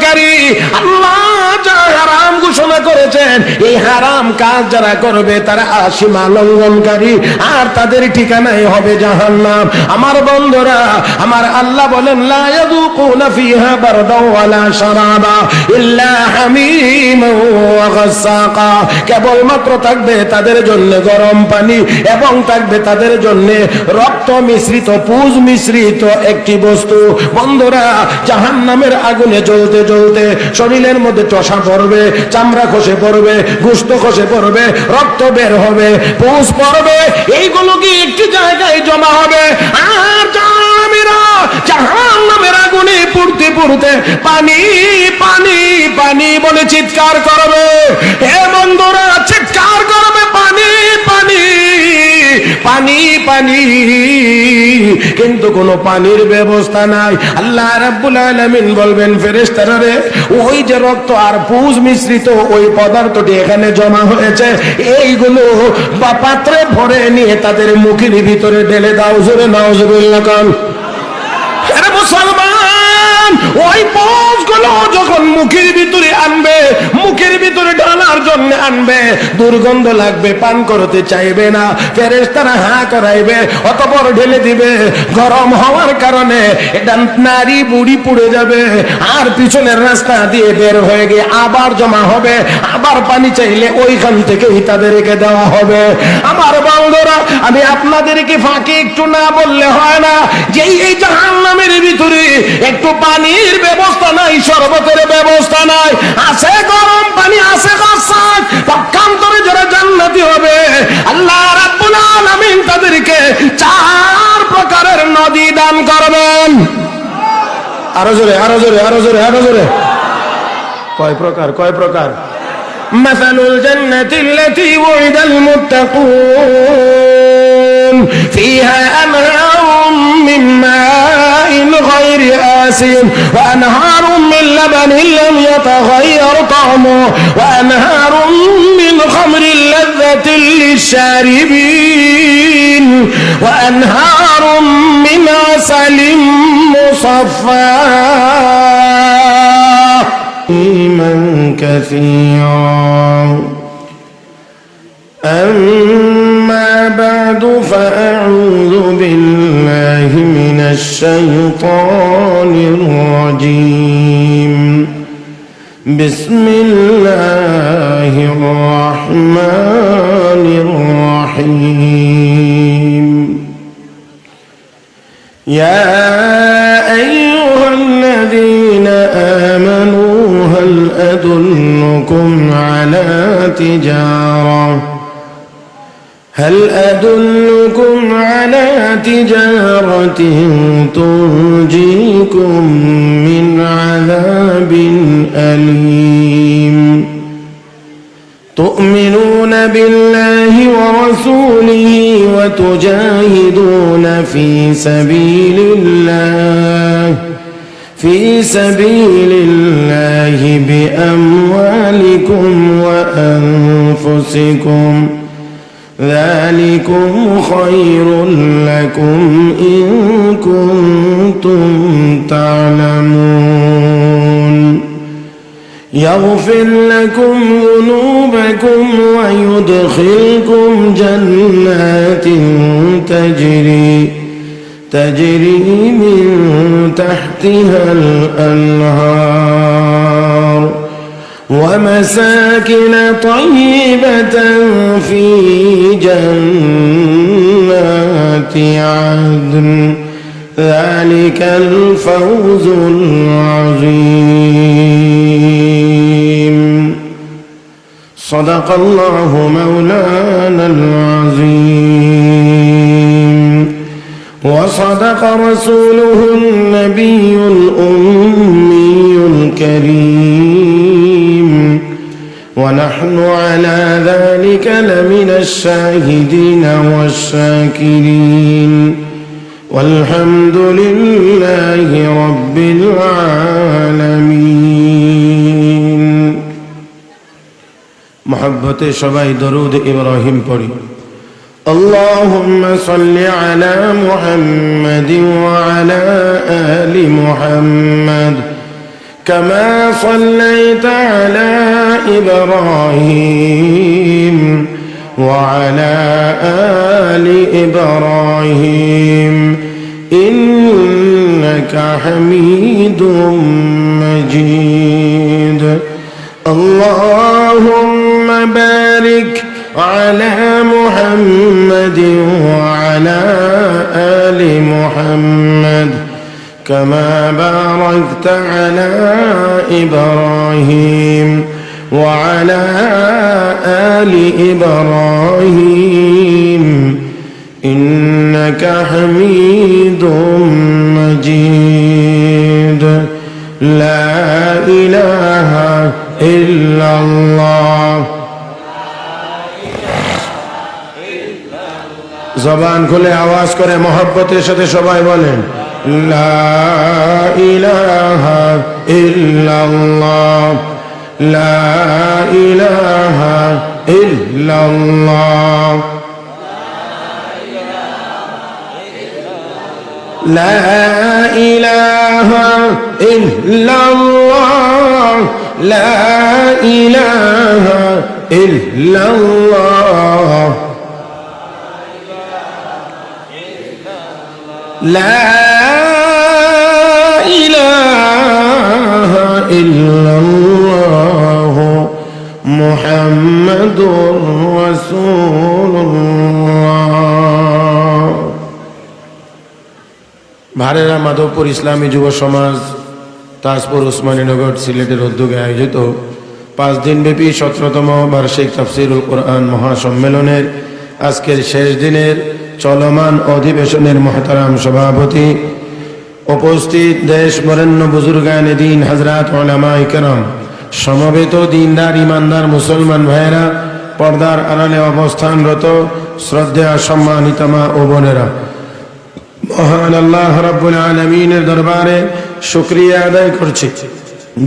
লঙ্ঘনকারী। আল্লাহ যা হারাম ঘোষণা করেছেন, এই হারাম কাজ যারা করবে তারা সীমা লঙ্ঘনকারী, আর তাদের ঠিকানাই হবে জাহান্নাম। আমার বন্ধুরা, আমার আল্লাহ বলেন লা ইয়াযুকুনা ফিহা বারদাও ওয়ালা শারাবা ইল্লা হামীমান ওয়া গাসসাকা, কেবলমাত্র থাকবে তাদের জন্য গরম পানি এবং থাকবে তাদের জন্য রক্ত মিশ্রিত, পুজ মিশ্রিত একটি বস্তু। বন্ধুরা, জাহান্নামের আগুনে জ্বলতে জ্বলতে শরীরের মধ্যে চষা পড়বে, চামড়া খসে পড়বে, গোশত খসে পড়বে, রক্ত বের হবে, পুজ পড়বে, এইগুলো কি একটি জায়গায় জমা হবে। আর জাহান্নামীরা জাহান্নামের আগুনে পুড়তে পুড়তে পানি পানি পানি বলে চিৎকার করবে। হে বন্ধুরা, চিৎকার করবে পানি পানি পানি পানি, কিন্তু কোনো পানির ব্যবস্থা নাই। আল্লাহ রাব্বুল আলামিন বলবেন ফেরেশতারা রে, ওই যে রক্ত আর পুজ মিশ্রিত ওই পদার্থটি এখানে জমা হয়েছে, এইগুলো পাত্রে ভরে নিয়ে তাদের মুখের ভিতরে ঢেলে দাও। জোরে নাউজুবিল্লাহ কান। আরে মুসলমান, ওই পুজগুলো যখন মুখের ভিতরে আনবে, মুখের ভিতরে ঢালার জন্য আনবে, দুর্গন্ধ লাগবে, পান করতে চাইবে না, ফেরেশতারা হা করাইবে, অতঃপর ঢেলে দিবে। গরম হওয়ার কারণে এটা নারী বুড়ি পুড়ে যাবে, আর পিছনের রাস্তা দিয়ে বের হয়ে গিয়ে আবার জমা হবে, আবার পানি চাইলে ওইখান থেকেই তাদেরকে দেওয়া হবে। আমার বন্ধুরা, আমি আপনাদেরকে ফাঁকে একটু না বললে হয় না যে এই জাহান্নামের ভিতরে একটু পানির ব্যবস্থা নাই, শরবতের ব্যবস্থা নাই, আছে গরম পানি, আছে গাছাক, পক্ষান্তরে যারা জান্নাতি হবে আল্লাহ রাব্বুল আলামিন তাদেরকে 4 প্রকারের নদী দান করবেন। আরো জোরে, আরো জোরে, আরো জোরে, আরো জোরে। কয় প্রকার? কয় প্রকার? মাসালুল জান্নাতিল্লাতী ওয়াইদাল মুত্তাকুন ফিহা আনহারুম মিন মাইন গায়রি আসিন ওয়া আনহারুম মিন লাবানিন লাম ইয়াতাগায়্যার তা'মুহু ওয়া আনহারুম মিন খামরিন লাযযাতিন লিশ-শারিবিন ওয়া আনহারুম মিন আসালিন মুসাফফা من كثيرا. أما بعد فأعوذ بالله من الشيطان الرجيم. بسم الله الرحمن الرحيم. يا أيها الذين آمنوا هل أدلكم على تجارة تنجيكم من عذاب أليم. تؤمنون بالله ورسوله وتجاهدون في سبيل الله بأموالكم وأنفسكم، ذلكم خير لكم إن كنتم تعلمون. يغفر لكم ذنوبكم ويدخلكم جنات تجري من تحتها الأنهار ومساكن طيبة في جنات عدن، ذلك الفوز العظيم. صدق الله مولانا العظيم وصدق رسوله النبي الأمي الكريم، ونحن على ذلك لمن الشاهدين والشاكرين، والحمد لله رب العالمين. محبت شبای درود ابراهیم پڑھی. اللهم صل على محمد وعلى آل محمد كما صليت على إبراهيم وعلى آل إبراهيم إنك حميد مجيد اللهم بارك على محمد وعلى آل محمد كما باركت على إبراهيم وعلى آل إبراهيم إنك حميد مجيد لا إله إلا الله জবান খুলে আওয়াজ করে মহব্বতের সাথে সবাই বলেন লা ইলাহা ইল্লাল্লাহ লা ইলাহা ইল্লাল্লাহ লা ইলাহা ইল্লাল্লাহ লা ইলাহা ইল্লাল্লাহ لا إله إلا الله محمد رسول الله ভারেরা মাধবপুর ইসলামী যুব সমাজ তাজপুর উসমানীনগর সিলেটের উদ্যোগে আয়োজিত 5 দিনব্যাপী 17তম বার্ষিক তাফসীরুল কোরআন মহাসম্মেলনের আজকের শেষ দিনের চলমান অধিবেশনের মহতারাম সভাপতি, উপস্থিত দেশ বরেণ্য বুজুর্গানে দিন হযরত উলামায়ে কেরাম, সমবেত দিনদার ইমানদার মুসলমান ভাইয়েরা, পর্দার আড়ালে অবস্থানরত শ্রদ্ধেয় সম্মানিত মা ও বোনেরা, মহান আল্লাহ রাব্বুল আলামিনের দরবারে শুকরিয়া আদায় করছি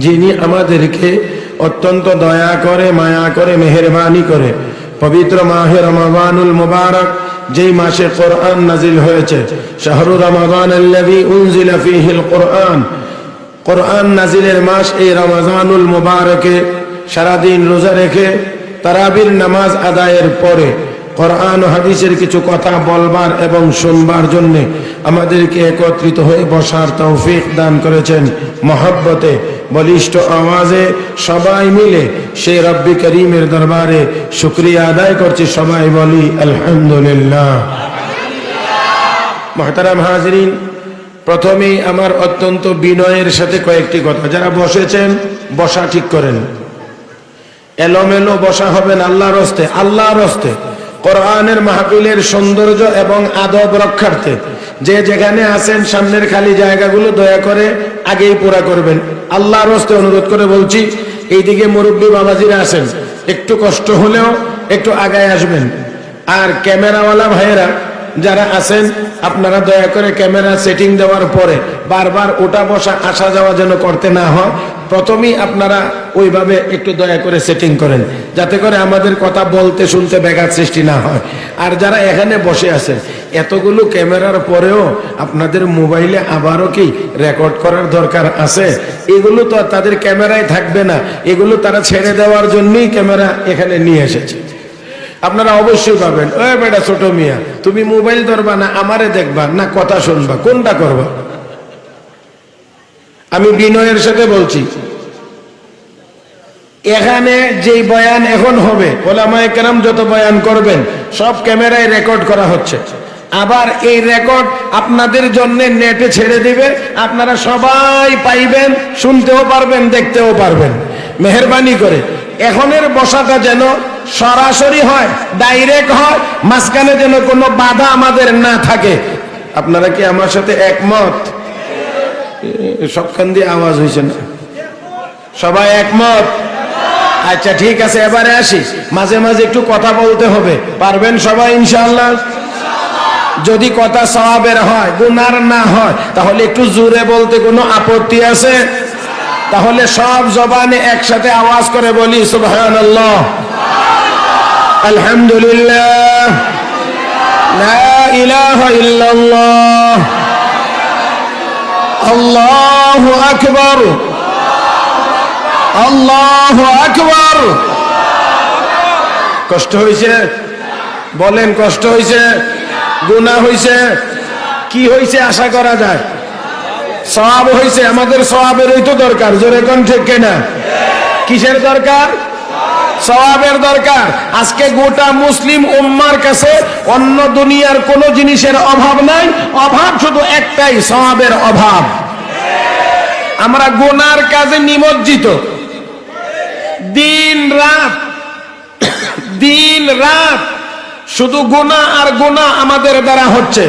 যিনি আমাদেরকে অত্যন্ত দয়া করে, মায়া করে, মেহেরবানি করে পবিত্র মাহে রমাদানুল মুবারক, যেই মাসে কোরআন নাজিল হয়েছে, শাহরু রমাদান আল্লাযী উনজিলা ফীহিল কোরআন, কোরআন নাজিলের মাস এই রমাদানুল মুবারকে সারাদিন রোজা রেখে তারাবির নামাজ আদায়ের পরে কোরআন ও হাদিসের কিছু কথা বলবার এবং শুনবার জন্য আমাদেরকে একত্রিত হয়ে বসার তৌফিক দান করেছেন। মহব্বতে বলিষ্ঠ আওয়াজে সবাই মিলে সেই রব্বি করিমের দরবারে শুকরিয়া আদায় করছি। সবাই বলি আলহামদুলিল্লাহ। মুহতারাম হাজিরিন, প্রথমেই আমার অত্যন্ত বিনয়ের সাথে কয়েকটি কথা, যারা বসেছেন বসা ঠিক করেন, এলোমেলো বসা হবেন আল্লাহর হস্তে। আল্লাহর হস্তে কোরআনের মাহফিলের সৌন্দর্য এবং আদব রক্ষার্থে যে যেখানে আছেন সামনের খালি জায়গাগুলো দয়া করে আগেই পুরা করবেন। আল্লাহর হস্তে অনুরোধ করে বলছি, এইদিকে মুরব্বী বাবাজিরা আছেন, একটু কষ্ট হলেও একটু আগায় আসবেন। আর ক্যামেরাওয়ালা ভাইয়েরা যারা আছেন, আপনারা দয়া করে ক্যামেরা সেটিং দেওয়ার পরে বারবার ওটা বসা আসা যাওয়া যেন করতে না হয়, প্রথমেই আপনারা ওইভাবে একটু দয়া করে সেটিং করেন, যাতে করে আমাদের কথা বলতে শুনতে ব্যাঘাত সৃষ্টি না হয়। আর যারা এখানে বসে আছেন, এতগুলো ক্যামেরার পরেও আপনাদের মোবাইলে আবারও কি রেকর্ড করার দরকার আছে? এগুলো তো তাদের ক্যামেরায় থাকবে না, এগুলো তারা ছেড়ে দেওয়ার জন্যই ক্যামেরা এখানে নিয়ে এসেছে। আপনারা অবশ্যই পাবেন, ওই বেটা ছোট মিয়া, তুমি মোবাইল ধরবা না আমারে দেখবা না কথা শুনবা, কোনটা করবা? আমি বিনয়ের সাথে বলছি, এখানে যেই বয়ান এখন হবে, ওলামায়ে কেরাম যত বয়ান করবেন সব ক্যামেরায় রেকর্ড করা হচ্ছে। আবার এই রেকর্ড আপনাদের জন্য নেটে ছেড়ে দিবে, আপনারা সবাই পাইবেন, শুনতেও পারবেন, দেখতেও পারবেন। মেহেরবানি করে এখনের বসাটা যেন সরাসরি হয়, ডাইরেক্ট হয়, মাঝখানে যেন কোনো বাধা আমাদের না থাকে। আপনারা কি আমার সাথে একমত? সবখান দিয়ে আওয়াজ হয়েছে না? সবাই একমত? আচ্ছা ঠিক আছে, এবারে আসি, মাঝে মাঝে একটু কথা বলতে হবে, পারবেন সবাই ইনশাআল্লাহ? যদি কথা সওয়াবের হয়, গুনার না হয়, তাহলে একটু জোরে বলতে কোনো আপত্তি আছে? তাহলে সব জবানে একসাথে আওয়াজ করে বলি সুবহানাল্লাহ, আলহামদুলিল্লাহ, লা ইলাহা ইল্লাল্লাহ, আল্লাহু আকবার, আল্লাহু আকবার। কষ্ট হয়েছে? বলেন কষ্ট হয়েছে? গুনাহ হয়েছে? কি হয়েছে আশা করা যায়? সওয়াব হয়েছে। আমাদের সওয়াবেরই তো দরকার, জোরে কোন ঠিক কিনা? কিসের দরকার? সওয়াবের দরকার। আজকে গোটা মুসলিম উম্মার কাছে অন্য দুনিয়ার কোন জিনিসের অভাব নাই, অভাব শুধু একটাই, সওয়াবের অভাব। আমরা গুনার কাজে নিমজ্জিত, দিন রাত শুধু গুনাহ আর গুনাহ আমাদের দ্বারা হচ্ছে।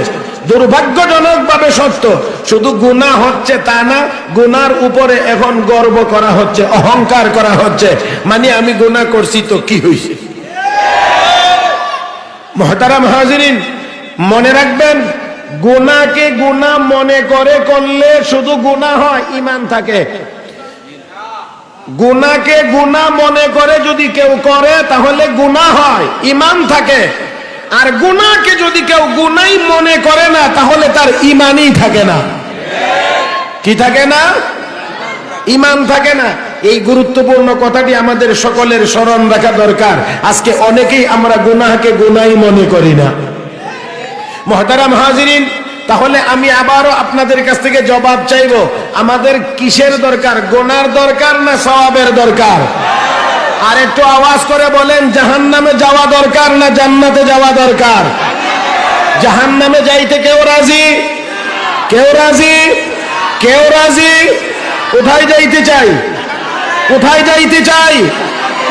দুর্ভাগ্যজনক ভাবে সত্য, শুধু গুনাহ হচ্ছে তা না, গুনার উপরে এখন গর্ব করা হচ্ছে, অহংকার করা হচ্ছে, মানে আমি গুনাহ করছি তো কি হয়েছে। মুহতারাম হাজিরিন, মনে রাখবেন, গুনাহকে গুনাহ মনে করে করলে শুধু গুনাহ হয়, ঈমান থাকে। গুনাহকে গুনাহ মনে করে যদি কেউ করে তাহলে গুনাহ হয়, ঈমান থাকে। আর গুনাহকে যদি কেউ গুনাহই মনে করে না তাহলে তার ঈমানই থাকে না। কি থাকে না? ঈমান থাকে না। এই গুরুত্বপূর্ণ কথাটি আমাদের সকলের স্মরণ রাখা দরকার। আজকে অনেকেই আমরা গুনাহকে গুনাহই মনে করি না। মুহতারাম হাজিরিন, তাহলে আমি আবারও আপনাদের কাছ থেকে জবাব চাইবো, আমাদের কিসের দরকার? গুনার দরকার না সওয়াবের দরকার? আর একটু আওয়াজ করে বলেন, জাহান্নামে যাওয়া দরকার না জান্নাতে যাওয়া দরকার? জাহান্নামে যাইতে কেউ রাজি? কেউ রাজি? কেউ রাজি? কোথায় যাইতে চাই? কোথায় যাইতে চাই?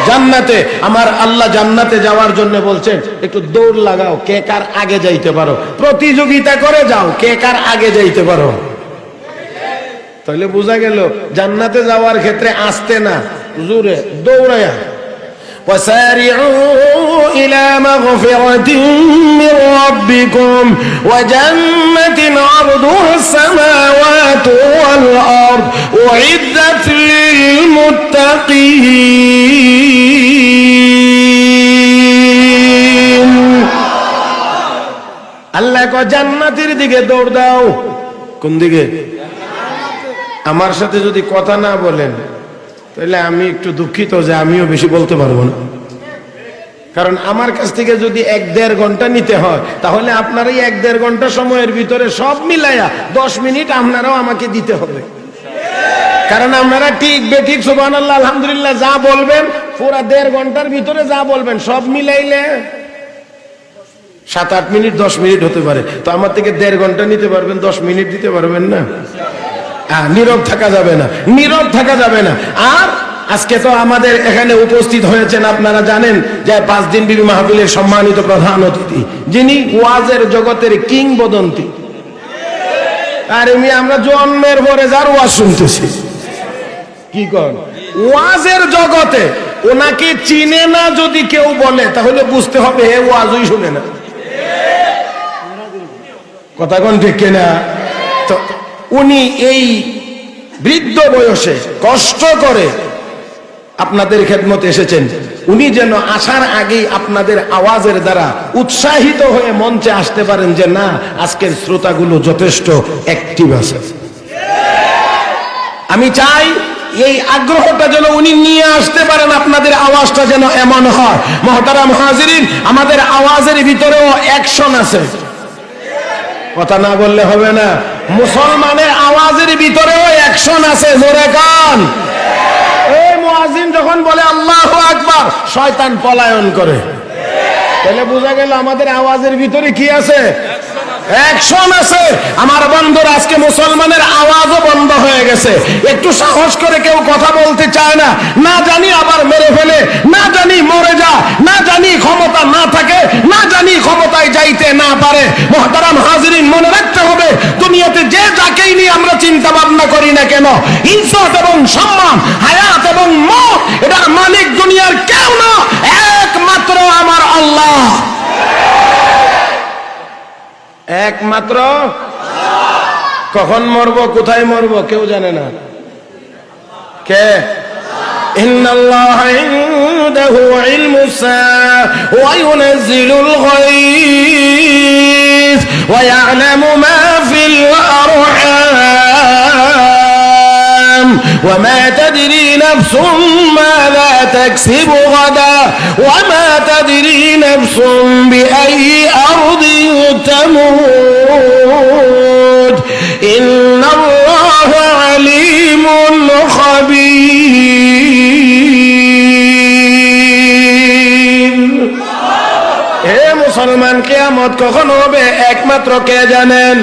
জান্নাতে। আমার আল্লাহ জান্নাতে যাওয়ার জন্য বলছেন, একটু দৌড় লাগাও, কে কার আগে যাইতে পারো, প্রতিযোগিতা করে যাও, কে কার আগে যাইতে পারো। তাহলে বোঝা গেল জান্নাতে যাওয়ার ক্ষেত্রে আসতে না, জোরে দৌড়ায়া। وسارعوا إلى مغفرة من ربكم وجنة عرضها السماوات والأرض أعدت للمتقين। আল্লাহ কয় জান্নাতের দিকে দৌড় দাও। কোন দিকে? আমার সাথে যদি কথা না বলেন তাহলে আমি একটু দুঃখিত যে আমিও বেশি বলতে পারবো না, কারণ আমার কাছ থেকে যদি 1-1.5 ঘন্টা নিতে হয় তাহলে আপনার এই 1-1.5 ঘন্টা সময়ের ভিতরে সব মিলাইয়া 10 মিনিট আপনারাও আমাকে দিতে হবে। কারণ আপনারা ঠিক বেঠিক সুবহানাল্লাহ আলহামদুলিল্লাহ যা বলবেন, পুরা 1.5 ঘন্টার ভিতরে যা বলবেন সব মিলাইলে 7-8 মিনিট 10 মিনিট হতে পারে। তো আমার থেকে 1.5 ঘন্টা নিতে পারবেন, 10 মিনিট দিতে পারবেন না? নীরব থাকা যাবে না, নীরব থাকা যাবে না। আর আজকে তো আমাদের এখানে উপস্থিত হয়েছেন, আপনারা জানেন যে 5 দিন বিবি মাহফিলের সম্মানিত প্রধান অতিথি, যিনি ওয়াজের জগতের কিংবদন্তি। আর এমনি আমরা জন্মের পরে যার ওয়াজ শুনতেছি, কি কর ওয়াজের জগতে ওনাকে চিনে না যদি কেউ বলে তাহলে বুঝতে হবে হে ওয়াজই শুনে না। কথা কোন ঠিক কিনা? তো উনি এই বৃদ্ধ বয়সে কষ্ট করে আপনাদের খেদমতে এসেছেন। উনি যেন আসার আগেই আপনাদের আওয়াজের দ্বারা উৎসাহিত হয়ে মঞ্চে আসতে পারেন যে না, আজকের শ্রোতাগুলো যথেষ্ট অ্যাক্টিভ আছে। আমি চাই এই আগ্রহটা যেন উনি নিয়ে আসতে পারেন, আপনাদের আওয়াজটা যেন এমন হয়। মুহতারাম হাজিরিন, আমাদের আওয়াজের ভিতরেও অ্যাকশন আছে। কথা না বললে হবে না। মুসলমানের আওয়াজের ভিতরেও অ্যাকশন আছে, জোরে কান। এই মুয়াজ্জিন যখন বলে আল্লাহু আকবার, শয়তান পলায়ন করে। তাহলে বোঝা গেল আমাদের আওয়াজের ভিতরে কি আছে? অ্যাকশন আছে। আমার বন্ধুরা, আজকে মুসলমানের আওয়াজও বন্ধ হয়ে গেছে। একটু সাহস করে কেউ কথা বলতে চায় না, না জানি আবার মেরে ফেলে, না জানি মরে যায়, না জানি ক্ষমতা না থাকে, না জানি ক্ষমতায় যাইতে না পারে। মুহতারাম হাজিরিন, মনে রাখতে হবে দুনিয়াতে যে যাকেই নিয়ে আমরা চিন্তা ভাবনা করি না কেন, ইজ্জত এবং সম্মান, হায়াত এবং মওত, এটার মালিক দুনিয়ার কেউ না, একমাত্র আমার আল্লাহ। একমাত্র। কখন মরবো, কোথায় মরবো কেউ জানে না। কে? ইন্নাল্লাহা ইনদাহু ইলমুস সাআ ওয়া ইউনাজ্জিলুল গায়স ওয়া ইয়ালামু মা ফিল আরহাম وما تدري نفس ماذا تكسب غدا وما تدري نفس بأي أرض تموت إن الله عليم خبير হে মুসলমান কিয়ামত কখন হবে একমাত্র কে জানেন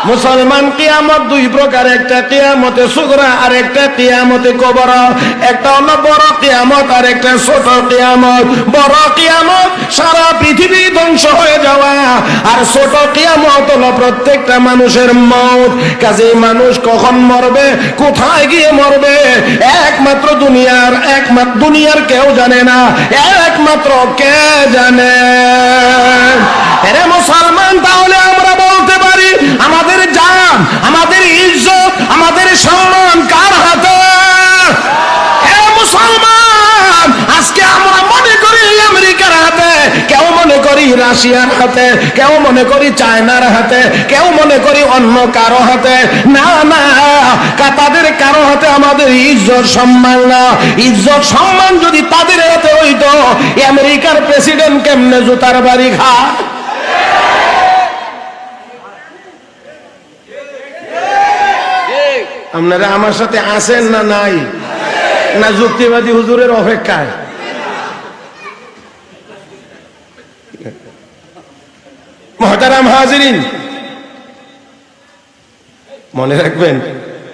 মুসলমান কিয়ামত দুই প্রকার একটা কিয়ামতে সুগরা আর একটা কিয়ামতে কুবরা একটা হলো বড় কিয়ামত আর একটা ছোট কিয়ামত বড় কিয়ামত সারা পৃথিবী ধ্বংস হয়ে যাওয়া আর ছোট কিয়ামত হলো প্রত্যেকটা মানুষের মওত কাজেই মানুষ কখন মরবে কোথায় গিয়ে মরবে একমাত্র দুনিয়ার কেউ জানে না একমাত্র কে জানে আরে মুসলমান তাহলে আমরা বলতে পারি আমাদের জান আমাদের ইজ্জত আমাদের সম্মান কার হাতে হে মুসলমান আজকে আমরা মনে করি আমেরিকার হাতে কেউ মনে করি রাশিয়ার হাতে কেউ মনে করি চায়নার হাতে কেউ মনে করি অন্য কারো হাতে না না তাদের কারো হাতে আমাদের ইজ্জত সম্মান না ইজ্জত সম্মান যদি তাদের হাতে হইতো আমেরিকার প্রেসিডেন্ট কেমনে জুতার বাড়ি খায় আপনারা আমার সাথে আছেন না নাই না যুক্তিবাদী হুজুরের অপেক্ষায় মুহতারাম হাজিরিন মনে রাখবেন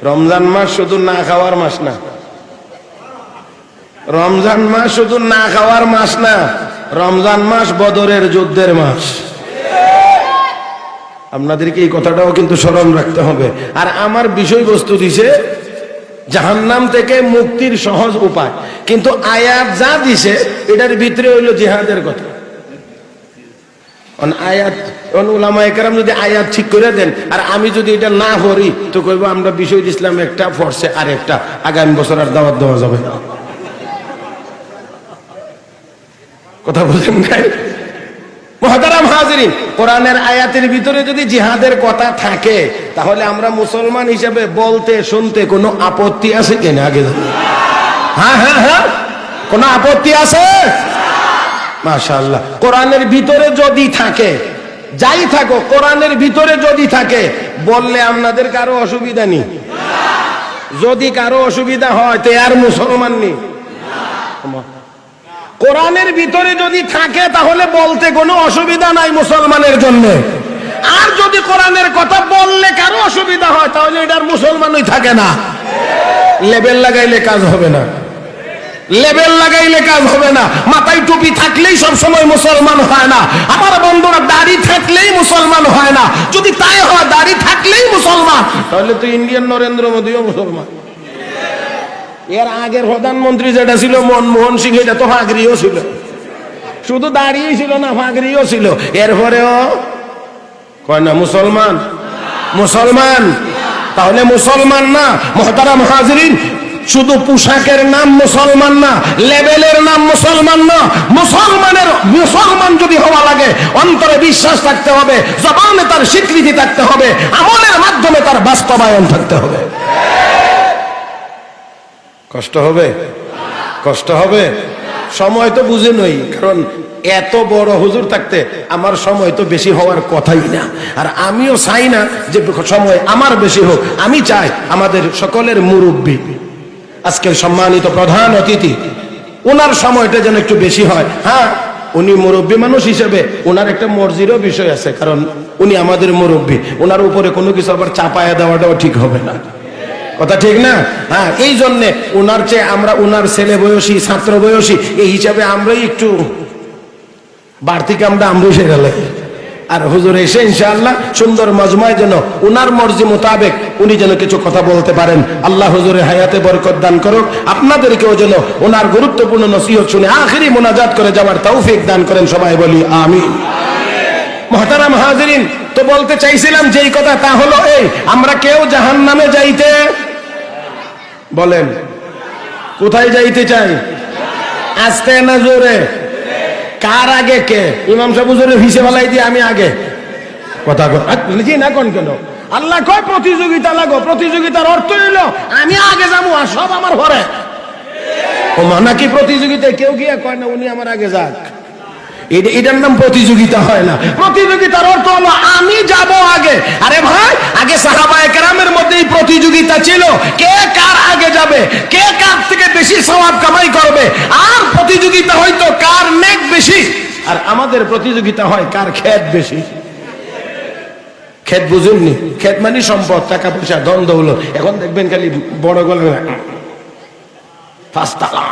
রমজান মাস শুধু না খাওয়ার মাস না রমজান মাস শুধু না খাওয়ার মাস না রমজান মাস বদরের যুদ্ধের মাস আপনাদেরকে এই কথাটাও কিন্তু স্মরণ রাখতে হবে আর আমার বিষয়বস্তু দিছে জাহান্নাম থেকে মুক্তির সহজ উপায় কিন্তু আয়াত যা দিছে এটার ভিতরে হইলো জিহাদের কথা আয়াত উলামায়ে কেরাম যদি আয়াত ঠিক করে দেন আর আমি যদি এটা না করি তো কইবো আমরা বিষয় দিছিলাম একটা ফরসে আর একটা আগামী বছর আর দাওয়াত দেওয়া যাবে না কথা বলেন নাই মুহতারাম হাজিরিন কোরআনের আয়াতের ভিতরে যদি জিহাদের কথা থাকে তাহলে আমরা মুসলমান হিসেবে বলতে শুনতে কোনো আপত্তি আছে কিনা আগে হ্যাঁ হ্যাঁ হ্যাঁ কোনো আপত্তি আছে মাশাআল্লাহ কোরআনের ভিতরে যদি থাকে যাই থাকো কোরআনের ভিতরে যদি থাকে বললে আপনাদের কারো অসুবিধা নেই যদি কারো অসুবিধা হয় তো আর মুসলমান নেই কোরআনের ভিতরে যদি থাকে তাহলে বলতে কোনো অসুবিধা নাই মুসলমানের জন্য আর যদি কোরআনের কথা বললে কারো অসুবিধা হয় তাহলে এটার মুসলমানই থাকে না লেবেল লাগাইলে কাজ হবে না লেবেল লাগাইলে কাজ হবে না মাথায় টুপি থাকলেই সব সময় মুসলমান হয় না আমার বন্ধুরা দাড়ি থাকলেই মুসলমান হয় না যদি তাই হয় দাড়ি থাকলেই মুসলমান তাহলে তো ইন্ডিয়ান নরেন্দ্র মোদিও মুসলমান এর আগের প্রধানমন্ত্রী যেটা ছিল মনমোহন সিং এটা তো ফাগরিও ছিল শুধু দাঁড়িয়ে ছিল না ফাগরিও ছিল এরপরেও কয় না মুসলমান মুসলমান তাহলে মুসলমান না মুহতারাম হাজিরিন শুধু পোশাকের নাম মুসলমান না লেভেলের নাম মুসলমান না মুসলমান যদি হওয়া লাগে অন্তরে বিশ্বাস থাকতে হবে জবানে তার স্বীকৃতি থাকতে হবে আমলের মাধ্যমে তার বাস্তবায়ন থাকতে হবে কষ্ট হবে কষ্ট হবে সময় তো বুঝে নই কারণ এত বড় হুজুর থাকতে আমার সময় তো বেশি হওয়ার কথাই না আর আমিও চাই না যে সময় আমার বেশি হোক আমি চাই আমাদের সকলের মুরব্বী আজকের সম্মানিত প্রধান অতিথি ওনার সময়টা যেন একটু বেশি হয় হ্যাঁ উনি মুরব্বী মানুষ হিসেবে ওনার একটা মর্জিরও বিষয় আছে কারণ উনি আমাদের মুরব্বী ওনার উপরে কোনো কিছু আবার চাপায়া দেওয়াটাও ঠিক হবে না কথা ঠিক না হ্যাঁ এই জন্যে ওনার চেয়ে আমরা ওনার ছেলে বয়সী ছাত্র বয়সী এই হিসাবে আমরাই একটু বাড়তি কামটা আমরাই সেরে লাগে আর হুজুর এসে ইনশাআল্লাহ সুন্দর মজমায় যেন ওনার মর্জি মোতাবেক উনি যেন কিছু কথা বলতে পারেন আল্লাহ হুজুরের হায়াতে বরকত দান করুক আপনাদেরকেও যেন ওনার গুরুত্বপূর্ণ নসিহত শুনে আখিরি মোনাজাত করে যাওয়ার তৌফিক দান করেন সবাই বলি আমিন মুহতারাম হাজিরিন তো বলতে চাইছিলাম যেই কথা তা হলো এই আমরা কেউ জাহান্নামে যাইতে বলেন কোথায় যাইতে চাই আস্তে না জোরে কার আগে কে ইমাম সাহেব হুজুরের হিসেব ফলাই দিয়ে আমি আগে কথা জি না কোন কেন আল্লাহ কয় প্রতিযোগিতা লাগো, প্রতিযোগিতার অর্থ হইলো আমি আগে যাবো আর সব আমার ঘরে। ও মানা কি প্রতিযোগিতায় কেউ গিয়ে কয় না উনি আমার আগে যাক, এটার নাম প্রতিযোগিতা হয় না। প্রতিযোগিতার অর্থ হলো আমি যাব আগে। আরে ভাই, আগে সাহাবায়ে কেরামের মধ্যে এই প্রতিযোগিতা ছিল, কে কার আগে যাবে, কে কার থেকে বেশি সওয়াব কামাই করবে, আর প্রতিযোগিতা হয়তো কার নেক বেশি। আর আমাদের প্রতিযোগিতা হয় কার ক্ষেত বেশি। ক্ষেত বুঝুননি? ক্ষেত মানে সম্পদ, টাকা পয়সা, ধন দৌলত। এখন দেখবেন খালি বড় গলা, পাঁচতলা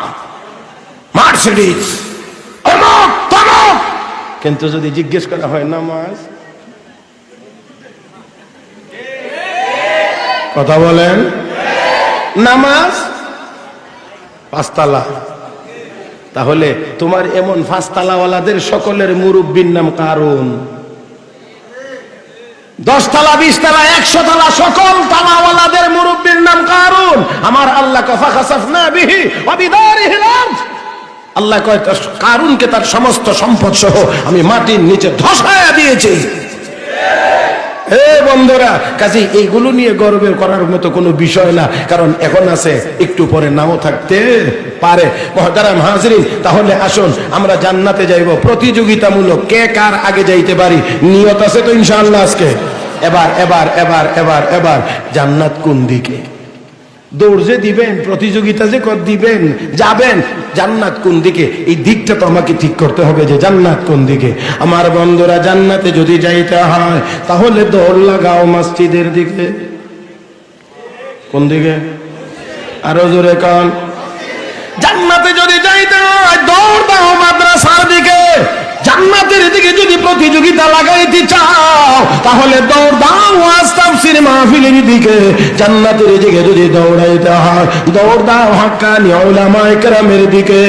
মার্সিডিজ, কিন্তু যদি জিজ্ঞেস করা হয় নামাজ, কথা বলেন, নামাজ পাঁচতলা, তাহলে তোমার এমন পাঁচতলাওয়ালাদের সকলের মুরব্বীর নাম কারুন। 10 তলা, 20 তলা, 100 তলা সকল তালাওয়ালাদের মুরব্বীর নাম কারুন। আমার আল্লাহ কাফা খাসাফনা বিহি ওয়া বিদারিহিল আরদ, আল্লাহ কয় কারুনকে তার সমস্ত সম্পদ সহ আমি মাটির নিচে ধসায়া দিয়েছি। হে বন্ধুরা, কাজে এইগুলো নিয়ে গর্বের করার মতো কোনো বিষয় না, কারণ এখন আছে, একটু পরে নাও থাকতে পারে। মুহতারাম হাজিরিন, তাহলে আসুন আমরা জান্নাতে যাইব প্রতিযোগিতামূলক, কে কার আগে যাইতে পারি। নিয়ত আছে তো ইনশাআল্লাহ আজকে? এবার এবার এবার এবার এবার জান্নাত কোন দিকে? দৌড় যে দিবেন, প্রতিযোগিতা যে দিবেন, যাবেন, জান্নাত কোন দিকে, এই দিকটা তো আমাকে ঠিক করতে হবে যে জান্নাত কোন দিকে। আমার বন্ধুরা, জান্নাতে যদি যাইতে হয় তাহলে দৌড় লাগাও মসজিদের দিকে। কোন দিকে? আরো জোরে কান। জান্নাতে যদি যাইতে হয় দৌড় দাও মাদ্রাসার দিকে। জান্নাতের দিকে যদি প্রতিযোগিতা লাগাইতে চাও তাহলে দৌড় দাও ওয়াজ তাফসীর মাহফিলের দিকে। জান্নাতের দিকে যদি দৌড়াইতে হয় দৌড় দাও হাক্কানি উলামায়ে কেরামের দিকে।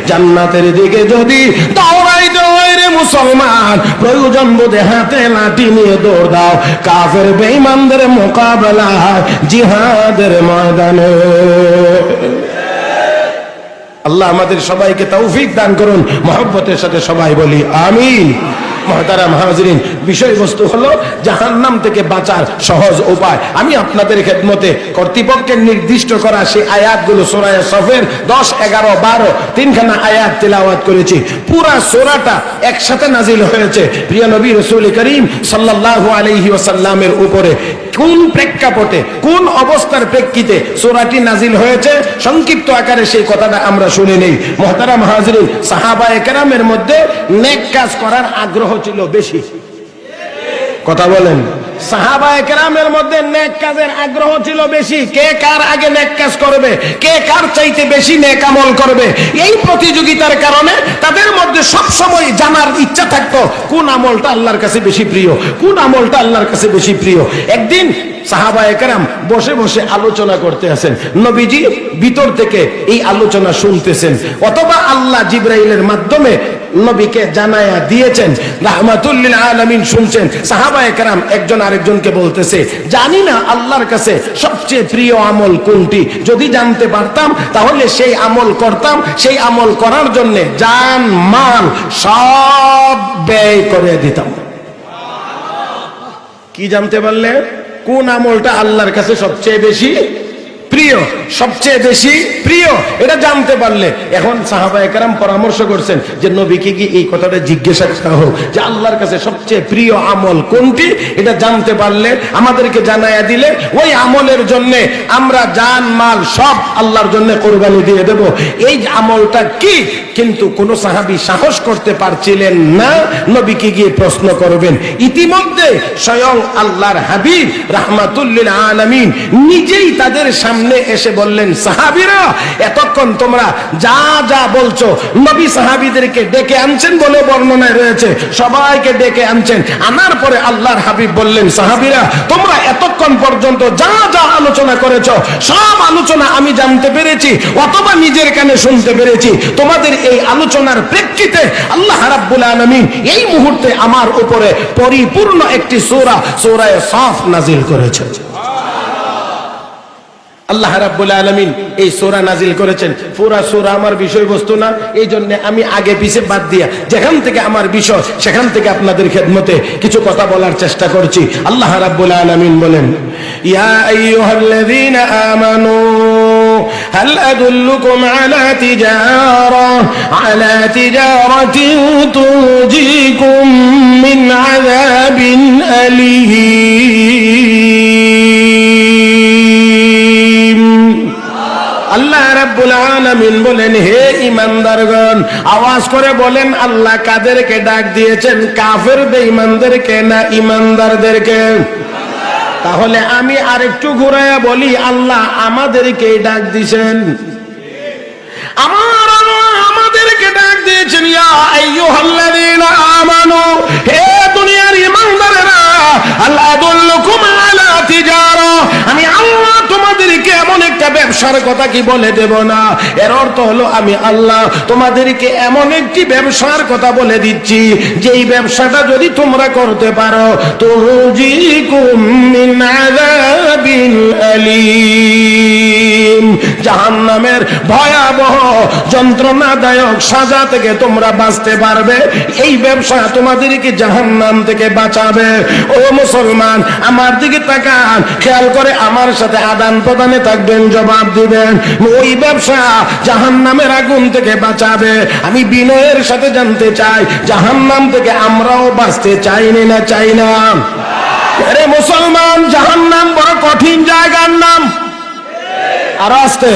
জান্নাতের দিকে যদি দৌড়াইতে হয় রে মুসলমান, প্রয়োজন বোধে হাতে লাঠি নিয়ে দৌড় দাও কাফের বেঈমানদের মোকাবেলায় জিহাদের ময়দানে। আল্লাহ আমাদের সবাইকে তৌফিক দান করুন। মহব্বতের সাথে সবাই বলি আমিন। মুহতারাম হাজিরিন, বিষয়বস্তু হলো জাহান্নাম থেকে বাঁচার সহজ উপায়। আমি আপনাদের খেদমতে কর্তৃপক্ষের নির্দিষ্ট করা সেই আয়াতগুলো সূরা সফের 10, 11, 12 তিনখানা আয়াত তেলাওয়াত করেছি। পুরা সূরাটা একসাথে নাজিল হয়েছে প্রিয় নবী রাসূল করিম সাল্লাল্লাহু আলাইহি ওয়াসাল্লামের উপরে। কোন প্রেক্ষাপটে, কোন অবস্থার প্রেক্ষিতে সূরাটি নাজিল হয়েছে সংক্ষিপ্ত আকারে সেই কথাটা আমরা শুনে নেই। মুহতারাম হাজিরিন, সাহাবায়ে কেরামের মধ্যে নেক কাজ করার আগ্রহ ছিল বেশি। কথা বলেন, সাহাবায়ে কেরামের মধ্যে নেক কাজের আগ্রহ ছিল বেশি। কে কার আগে নেক কাজ করবে, কে কার চাইতে বেশি নেক আমল করবে, এই প্রতিযোগিতার কারণে তাদের মধ্যে সব সময় জানার ইচ্ছা থাকতো কোন আমলটা আল্লাহর কাছে বেশি প্রিয়, কোন আমলটা আল্লাহর কাছে বেশি প্রিয়। একদিন সাহাবায়ে কেরাম বসে বসে আলোচনা করতে আছেন, নবীজি ভিতর থেকে এই আলোচনা শুনতেছেন, অথবা আল্লাহ জিবরাইলের মাধ্যমে নবীকে জানায়া দিয়েছেন, রাহমাতুল লিল আলামিন শুনছেন। সাহাবায়ে কেরাম একজন আরেকজনকে বলতেছে, জানি না আল্লাহর কাছে সবচেয়ে প্রিয় আমল কোনটি, যদি জানতে পারতাম তাহলে সেই আমল করতাম, সেই আমল করার জন্য জান মাল সব ব্যয় করে দিতাম। কি জানতে পারলে? কোন আমলটা আল্লাহর কাছে সবচেয়ে বেশি প্রিয়, সবচেয়ে বেশি প্রিয়, এটা জানতে পারলে। এখন সাহাবায়ে কেরাম পরামর্শ করছেন যে নবীকে কি এই কথাটা জিজ্ঞাসা করা হোক যে আল্লাহর কাছে সবচেয়ে প্রিয় আমল কোনটি, এটা জানতে পারলে আমাদেরকে জানায়া দিলে ওই আমলের জন্য আমরা জান মাল সব আল্লাহর জন্য কোরবানি দিয়ে দেব। এই আমলটা কি? কিন্তু কোন সাহাবী সাহস করতে পারছিলেন না নবীকে গিয়ে প্রশ্ন করবেন। ইতিমধ্যে স্বয়ং আল্লাহর হাবিব রাহমাতুল লিল আলামিন নিজেই তাদের সামনে এসে বললেন, সাহাবীরা এতক্ষণ তোমরা যা যা বলছো, নবী সাহাবীদেরকে ডেকে আনছেন বলে বর্ণনায় রয়েছে, সবাইকে ডেকে আনছেন। আনার পরে আল্লাহর হাবিব বললেন, সাহাবীরা তোমরা এতক্ষণ পর্যন্ত যা যা আলোচনা করেছো সব আলোচনা আমি জানতে পেরেছি অথবা নিজের কানে শুনতে পেরেছি। তোমাদের এই আলোচনার প্রেক্ষিতে আল্লাহ রাব্বুল আলামিন এই মুহূর্তে আমার উপরে পরিপূর্ণ একটি সূরা, সূরা সাফ নাজিল করেছেন। আল্লাহ রাব্বুল আলামিন এই সূরা নাজিল করেছেন। পুরা সূরা আমার বিষয়বস্তু না, এই জন্য আমি আগে পিছে বাদ দিয়া যেখান থেকে আমার বিষয় সেখান থেকে আপনাদের খেদমতে কিছু কথা বলার চেষ্টা করছি। আল্লাহ রাব্বুল আলামিন বলেন, ইয়া আইয়ুহাল্লাযীনা আমানু হাল আদুল্লুকুম আলা তিজারাতিন তুনজিকুম মিন আযাবিন আলীম। আল্লাহ রাব্বুল আলামিন বলেন, হে ঈমানদারগণ, আওয়াজ করে বলেন আল্লাহ কাদেরকে ডাক দিয়েছেন? কাফের বেঈমানদেরকে না ঈমানদারদেরকে? তাহলে আমি আরেকটু ঘুরাইয়া বলি, আল্লাহ আমাদেরকে ডাক দিয়েছেন। আমার আল্লাহ আমাদেরকে ডাক দিয়েছেন, ইয়া আইয়ুহাল্লাযীনা আমানু, হে দুনিয়ার ঈমানদারেরা, আল আদুল্লুকুম আলা তিজারা, আমি আল্লাহ তোমাদেরকে এমন একটা ব্যবসার কথা কি বলে দেব না? এর অর্থ হলো আমি আল্লাহ তোমাদেরকে এমন একটি ব্যবসার কথা বলে দিচ্ছি, যেই ব্যবসাটা যদি তোমরা করতে পারো, তুনজিকুম মিন আযাবিল আলীম, জাহান্নামের ভয়াবহ যন্ত্রণাদায়ক সাজা থেকে তোমরা বাঁচতে পারবে। এই ব্যবসা তোমাদেরকে জাহান্নাম থেকে বাঁচাবে। ও মুসলমান, আমার দিকে তাকান, খেয়াল করে আমার সাথে আদান প্রদানে থাকবেন, জবাব দিবেন। ওই ব্যবসা জাহান্নামের আগুন থেকে বাঁচাবে। আমি বিনয়ের সাথে জানতে চাই, জাহান্নাম থেকে আমরাও বাঁচতে চাইনি না চাই না? আরে মুসলমান, জাহান্নাম বড় কঠিন জায়গার নাম। আর আসতে,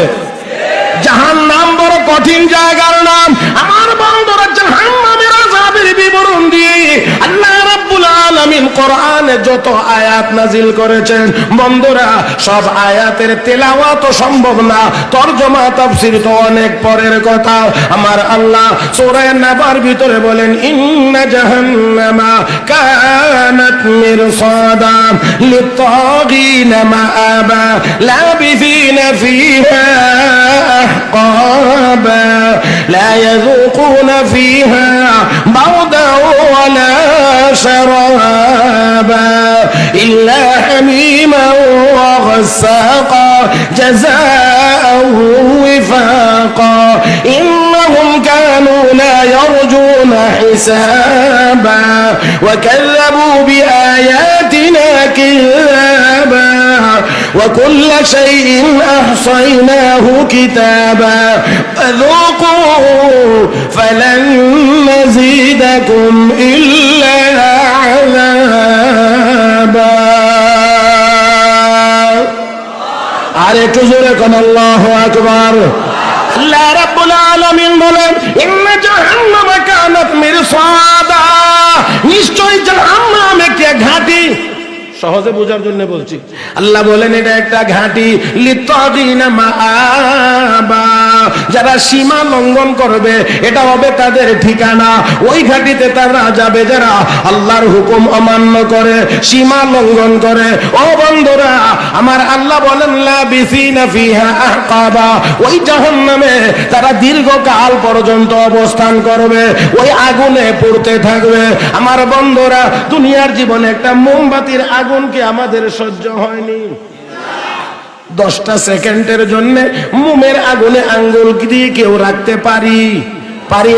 জাহান্নাম বড় কঠিন জায়গার নাম। আমার বন্ধুরা, জাহান্নামের আযাবের বিবরণ দিয়ে আল্লাহ রাব্বুল আলামিন কোরআনে যত আয়াত নাজিল করেছেন, বন্ধুরা সব আয়াতের তেলাওয়াত সম্ভব না, তরজমা তাফসীর তো অনেক পরের কথা। আমার আল্লাহ সূরা নাবার ভিতরে বলেন, ইন্না জাহান্নামা কানাত মিরসাদা লিত-তাগীনা মাআবা লাবিসিনা ফিহা أحقابا لا يذوقون فيها بردا ولا شرابا إلا حميما وغساقا جزاء وفاقا إنهم كانوا لا يرجون حسابا وكذبوا بآياتنا كذابا وكل شيء أحصيناه كتابا فذوقوا فلن نزيدكم إلا عذابا আরেকটু জোরে কোন আল্লাহু আকবার। আল্লাহ রাব্বুল আলামিন বলেন, ইন্না জাহান্নামা কানাত মিরসাদা, নিশ্চয় জাহান্নাম একটি ঘাঁটি। সহজে বোঝার জন্য বলছি, আল্লাহ বলেন এটা একটা ঘাঁটি, লিত-তাগীনা মাআবা, যারা সীমা লঙ্ঘন করবে এটা হবে তাদের ঠিকানা। ওই ঘাঁটিতে তারা যাবে যারা আল্লাহর হুকুম অমান্য করে, সীমা লঙ্ঘন করে। ও বন্ধুরা, আমার আল্লাহ বলেন, লাবিসিনা ফিহা আহকাবা, ওই জাহান্নামে তারা দীর্ঘকাল পর্যন্ত অবস্থান করবে, ওই আগুনে পুড়তে থাকবে। আমার বন্ধুরা, দুনিয়ার জীবনে একটা মোমবাতির আগুনকে আমাদের সহ্য হয়নি। 10টা সেকেন্ডের জন্য মোমের আগুনে আঙ্গুল দিয়ে কেউ রাখতে পারি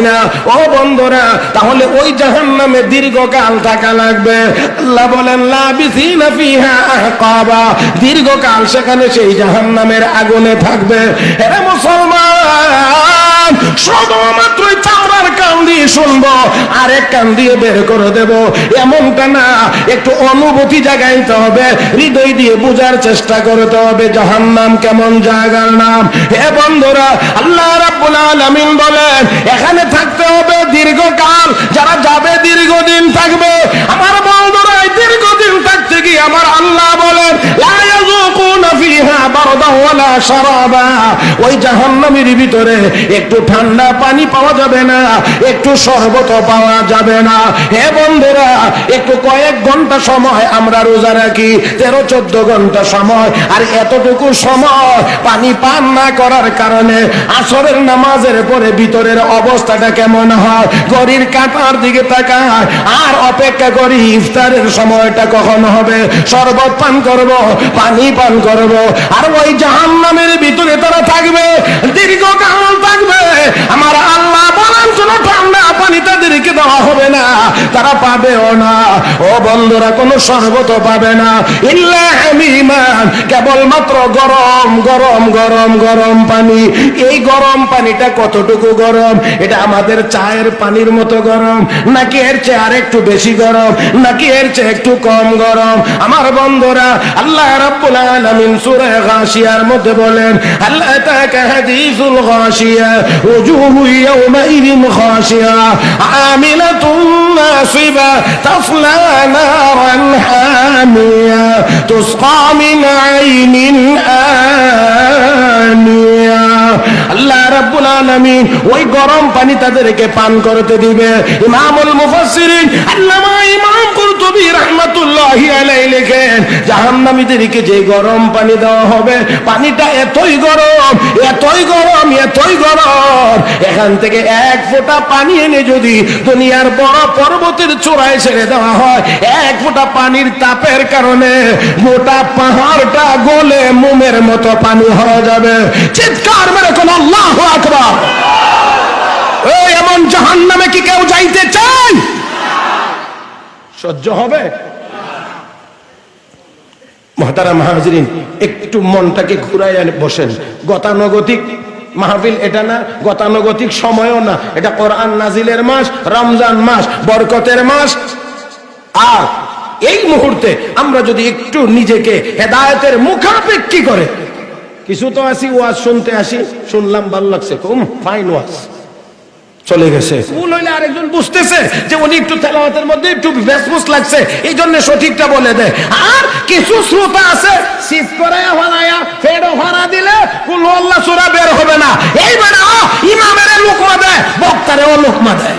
না। ও বন্ধুরা, তাহলে ওই জাহান্নামে দীর্ঘকাল থাকা লাগবে। আল্লাহ বলেন, লাবিসিনা ফিহা আহকাবা, দীর্ঘকাল সেখানে সেই জাহান্নামের আগুনে থাকবে। হে মুসলমান, শুধুমাত্র চামড়ার কান দিয়ে শুনবো, আরেক কান দিয়ে বের করে দেব, এমনটা না। একটু অনুভূতি জাগাইতে হবে, হৃদয় দিয়ে বোঝার চেষ্টা করতে হবে জাহান্নাম কেমন জায়গার নাম। হে বন্ধুরা, আল্লাহ রাব্বুল আলামিন বলেন, এখানে থাকতে হবে দীর্ঘকাল, যারা যাবে দীর্ঘদিন থাকবে। আমার বন্ধুরা, দীর্ঘদিন থাকতে গিয়ে আমার আল্লাহ বলেন, লা ইয়াযুকুনা ফিহা বারদা ওয়ালা শারাবা, ওই জাহান্নামের ভিতরে একটু ঠান্ডা পানি পাওয়া যাবে না, একটু শরবত পাওয়া যাবে না। হে বন্ধুরা, একটু কয়েক ঘন্টা সময় আমরা রোজা রাখি, 13-14 ঘন্টা সময়, আর এতটুকু সময় পানি পান না করার কারণে আসরের নামাজের পরে ভিতরের অবস্থাটা কেমন হয়? ঘড়ির কাঁটার দিকে তাকায় আর অপেক্ষা করি ইফতারের সময়টা কখন হবে, শরবত পান করব, পানি পান করব, করবো। আর ওই জাহান্নামের ভিতরে তারা থাকবে, দীর্ঘকাল থাকবে। আমার আল্লাহ বলেন কোনো ঠান্ডা পানি তাদেরকে দেওয়া হবে না, তারা পাবেও না। ও বন্ধুরা, কোনো শরবত পাবে না, ইল্লা হামিমান, কেবলমাত্র গরম গরম গরম গরম পানি। এই গরম পানিটা কতটুকু গরম? এটা আমাদের চায়ের পানির মতো গরম, নাকি এর চেয়ে আর একটু বেশি গরম, নাকি এর চেয়ে একটু কম গরম? আমার বন্ধুরা, আল্লাহ রাব্বুল আলামিন সূরা গাশিয়ার মধ্যে বলেন, হাল আতাকা হাদিসুল গাশিয়া ওজুহু ইয়াওমাইযিন খাশিয়া আমিলাতুন নাসিবা তাসলা নারান হামিয়া তুসকা মিন আইনিন আনিয়া। আল্লাহ রাব্বুল আলামিন ওই গরম পানি তাদেরকে পান করতে দিবে। ইমামুল মুফাসসিরিন আল্লামা ইমাম কুরতুবী রাহমাতুল্লাহি আলাইহি লেখেন, জাহান্নামীদেরকে যে গরম পানি দেওয়া হবে, পানিটা এতই গরম এতই গরম এতই গরম, এখান থেকে এক ফোঁটা পানি এনে যদি দুনিয়ার বড় পর্বতের চূড়ায় ছেড়ে দেওয়া হয়, এক ফোঁটা পানির তাপের কারণে গোটা পাহাড়টা গলে মোমের মতো পানি হয়ে যাবে। চিৎকার মেরে কোন আল্লাহু আকবার। এই এমন জাহান্নামে কি কেউ যাইতে চায়? সহ্য হবে? মুহতারাম হাজিরিন, একটু মনটাকে ঘুরায় বসেন। গতানুগতিক মাহফিল এটা না, গতানুগতিক সময়ও না, এটা কোরআন নাজিলের মাস, রমজান মাস, বরকতের মাস। আর এই মুহূর্তে আমরা যদি একটু নিজেকে হেদায়েতের মুখাপেক্ষী করে, কিছু তো আসি ওয়াজ শুনতে আসি, শুনলাম ভালো লাগছে, খুব ফাইন ওয়াজ, চলে গেছে। ভুল হইলে আরেকজন বুঝতেছে যে উনি একটু তেলাওয়াতের মধ্যে একটু ভেসভুস লাগছে, এই জন্য সঠিকটা বলে দেয়। আর কিছু শ্রোতা আছে সিট করায়া ভাড়ায়া ফেডো ভাড়া দিলে কুল আল্লাহ সূরা বের হবে না। এইবারে ইমামের লোকমা দেয়, বক্তারেও লোকমা দেয়।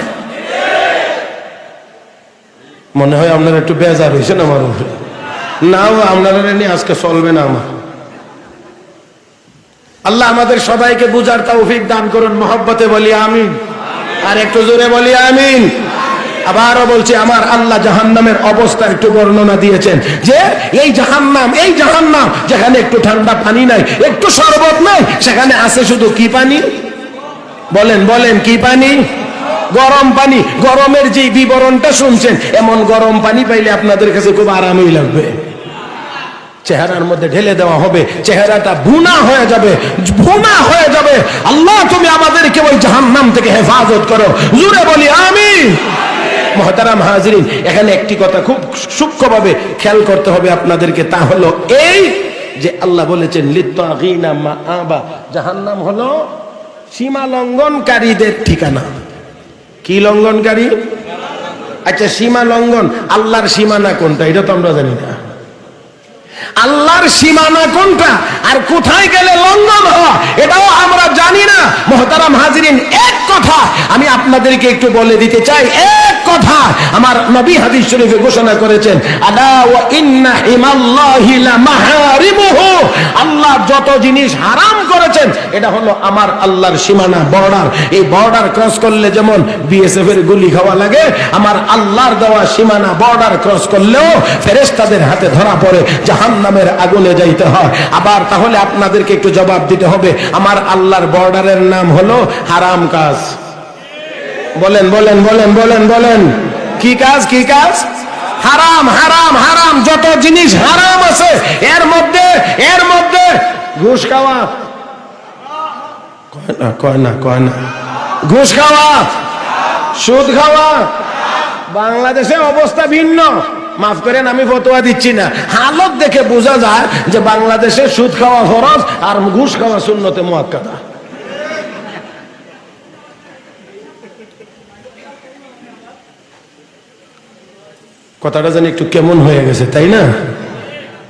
মনে হয় আপনারা একটু বেজার হয়েছেন আমার উপরে। নাও আপনারা নিয়ে আজকে চলবে না আমার। আল্লাহ আমাদের সবাইকে বুঝার তৌফিক দান করুন। মহব্বতে বলি আমিন, আর একটু জোরে বলি আমিন। আবারও বলছি, আমার আল্লাহ জাহান্নামের অবস্থা একটু বর্ণনা দিয়েছেন যে এই জাহান্নাম যেখানে একটু ঠান্ডা পানি নাই, একটু শরবত নাই, সেখানে আছে শুধু কি পানি? বলেন বলেন, কি পানি? গরম পানি। গরমের যে বিবরণটা শুনছেন, এমন গরম পানি পাইলে আপনাদের কাছে খুব আরামই লাগবে। চেহারার মধ্যে ঢেলে দেওয়া হবে, চেহারাটা ভুনা হয়ে যাবে, ভুনা হয়ে যাবে। আল্লাহ তুমি আমাদেরকে ওই জাহান্নাম থেকে হেফাজত করো, জোরে বলি আমিন। মুহতারাম হাজিরিন, এখানে একটি কথা খুব সূক্ষ্মভাবে খেয়াল করতে হবে আপনাদেরকে, তা হলো এই যে আল্লাহ বলেছেন লিত্তাগিনা মাআবা, জাহান্নাম হলো সীমা লঙ্ঘনকারীদের ঠিকানা। কি লঙ্ঘনকারী? আচ্ছা, সীমা লঙ্ঘন, আল্লাহর সীমানা কোনটা এটা তো আমরা জানি না। আল্লাহর সীমানা কোনটা আর কোথায় গেলে লঙ্ঘন হয় এটাও আমরা জানি না। মুহতারাম হাজিরিন, এক কথা আমি আপনাদেরকে একটু বলে দিতে চাই, এক কথা আমার নবী হাদিস শরীফে ঘোষণা করেছেন, আলা ওয়া ইন্না হিমাল্লাহি লামাহারিমুহু, আল্লাহ যত জিনিস হারাম করেছেন এটা হলো আমার আল্লাহর সীমানা, বর্ডার। এই বর্ডার ক্রস করলে যেমন বিএসএফ এর গুলি খাওয়া লাগে, আমার আল্লাহর দেওয়া সীমানা বর্ডার ক্রস করলেও ফেরেশতাদের হাতে ধরা পড়ে, জাহান্নামের আগুনে যাইতে হয়। আবার তাহলে আপনাদেরকে একটু জবাব দিতে হবে, আমার আল্লাহর বর্ডারের নাম হলো হারাম কাজ। বলেন বলেন বলেন বলেন বলেন, কি কাজ? কি কাজ? হারাম হারাম হারাম। যত জিনিস হারাম আছে এর মধ্যে ঘুষ খাওয়া, কয় না ঘুষ খাওয়া, সুদ খাওয়া। বাংলাদেশে অবস্থা ভিন্ন, মাফ করেন আমি ফতোয়া দিচ্ছি না, হালত দেখে বোঝা যায় যে বাংলাদেশে সুদ খাওয়া ফরজ আর ঘুষ খাওয়া সুন্নতে মুআক্কাদা। কথাটা জানি একটু কেমন হয়ে গেছে, তাই না?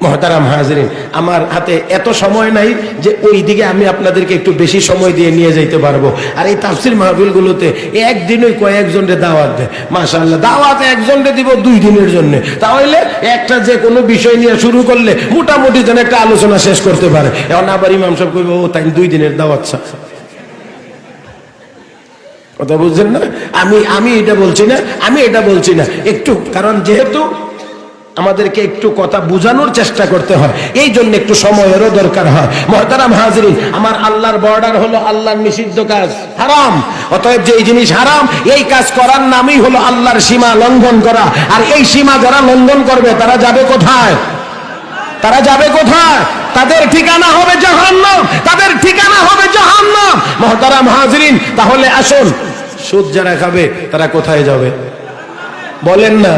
মুহতারাম হাজিরিন, আমার হাতে এত সময় নাই যে ওই দিকে আমি আপনাদেরকে একটু বেশি সময় দিয়ে নিয়ে যাইতে পারবো। আর এই তাফসির মাহফিলগুলোতে একদিনই কয়েকজনকে দাওয়াত দেয়, মাশাআল্লাহ। দাওয়াত একজনকে দিব 2 দিনের জন্য, তাহলে একটা যে কোনো বিষয় নিয়ে শুরু করলে মোটামুটি যেন একটা আলোচনা শেষ করতে পারে। এখন আবার ইমাম সাহেব কইব ও তাই 2 দিনের দাওয়াত চায়। কথা বুঝছেন না? আমি এটা বলছি না, একটু, কারণ যেহেতু আমাদেরকে একটু কথা বোঝানোর চেষ্টা করতে হয়, এই জন্য একটু সময়েরও দরকার হয়। মুহতারাম হাজিরিন, আমার আল্লাহর বর্ডার হলো আল্লাহর নিষিদ্ধ কাজ, হারাম। অতএব যে জিনিস হারাম, এই কাজ করার নামই হলো আল্লাহর সীমা লঙ্ঘন করা। আর এই সীমা যারা লঙ্ঘন করবে তারা যাবে কোথায়? তারা যাবে কোথায়? তাদের ঠিকানা হবে জাহান্নাম, তাদের ঠিকানা হবে জাহান্নাম। মুহতারাম হাজিরিন, তাহলে আসুন, সুদ যারা খাবে তারা কোথায় যাবে বলেন না?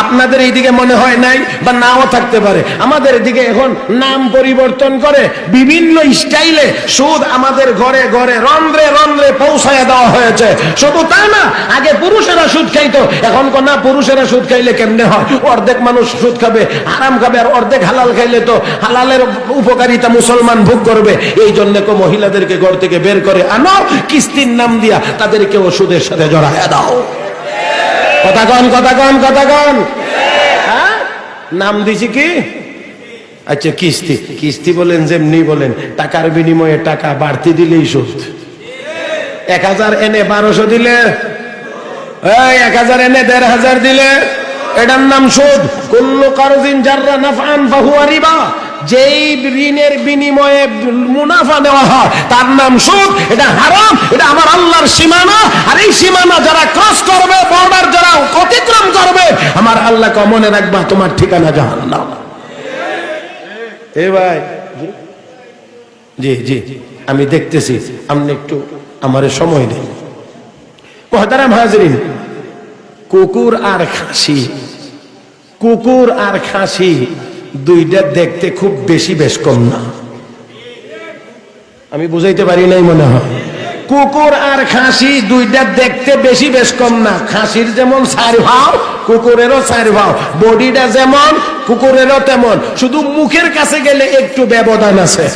আপনাদের এইদিকে মনে হয় নাই বা নাও থাকতে পারে, আমাদের এদিকে এখন নাম পরিবর্তন করে বিভিন্ন স্টাইলে সুদ আমাদের ঘরে ঘরে রন্ধ্রে রন্ধ্রে পৌঁছায় দেওয়া হয়েছে। শুধু তা না, আগে পুরুষেরা সুদ খাইতো, এখন না, পুরুষেরা সুদ খাইলে কেমনে হয়? অর্ধেক মানুষ সুদ খাবে, হারাম খাবে, আর অর্ধেক হালাল খাইলে তো হালালের উপকারিতা মুসলমান ভোগ করবে। এই জন্য মহিলাদেরকে ঘর থেকে বের করে আনো, কিস্তির নাম দিয়া তাদেরকে ওষুধের সাথে জড়ায় দাও। কথা কন, কথা কন, কথা কন। হ্যাঁ, নাম দিছি কি? আচ্ছা, কিস্তি। কিস্তি বলেন যেমনি বলেন, টাকার বিনিময়ে টাকা বাড়তি দিলেই সুদ। 1000 এনে 1200 দিলে, 1000 এনে 1500 দিলে, এটার নাম সুদ। কুল্লু কারজিন জাররা নাফআন ফাহুয়া রিবা। যেই ঋণের বিনিময়ে মুনাফা নেওয়া হয় তার নাম সুদ। এটা হারাম, এটা আমার আল্লাহর সীমানা। আর এই সীমানা যারা ক্রস করবে, বর্ডার যারা অতিক্রম করবে, আমার আল্লাহ মনে রাখবা, তোমার ঠিকানা জাহান্নাম। এ ভাই, জি জি, আমি দেখতেছি, আপনি একটু আমার সময় দিন। মুহতারাম হাজিরিন, কুকুর আর খাসি, কুকুর আর খাসি দুইটা দেখতে খুব বেশি বেশ কম না। আমি বুঝাইতে পারি নাই মনে হয়। কুকুর আর খাসি দুইটা দেখতে বেশি বেশ কম না। খাসির যেমন 4 ভাও, কুকুরেরও 4 ভাও। বডিটা যেমন, কুকুরেরও তেমন, শুধু মুখের কাছে গেলে একটু ব্যবধান আছে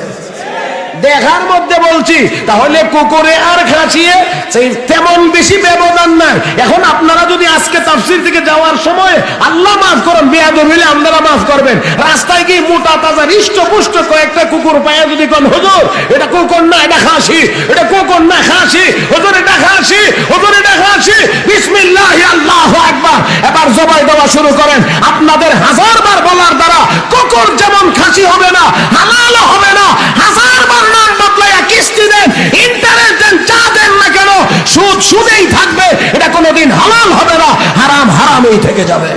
দেখার মধ্যে বলছি। তাহলে কুকুরে আর খাসিয়ে সেই তেমন বেশি ব্যবধান নাই। এখন আপনারা যদি আজকে তাফসীর থেকে যাওয়ার সময়, আল্লাহ মাফ করুন, বেয়াদব হইলে আপনারা মাফ করবেন, রাস্তায় গিয়ে মোটা তাজা হৃষ্টপুষ্ট কয়েকটা কুকুর পায়া যদি কোন, হুজুর এটা কুকুর না, এটা খাসি, এটা কুকুর না খাসি, হুজুর এটা খাসি, হুজুর এটা খাসি, বিসমিল্লাহ আল্লাহু আকবার, এবার জবাই দেওয়া শুরু করেন। আপনাদের 1000 বার বলার দ্বারা কুকুর যেমন খাসি হবে না, হালাল হবে না। 1000 বার নাম বদলাইয়া কিস্তি দেন, ইন্টারেস্ট দেন, যা দেন না কেন, সুদ সুদেই থাকবে। এটা কোনোদিন হালাল হবে না, হারাম হারামেই থেকে যাবে।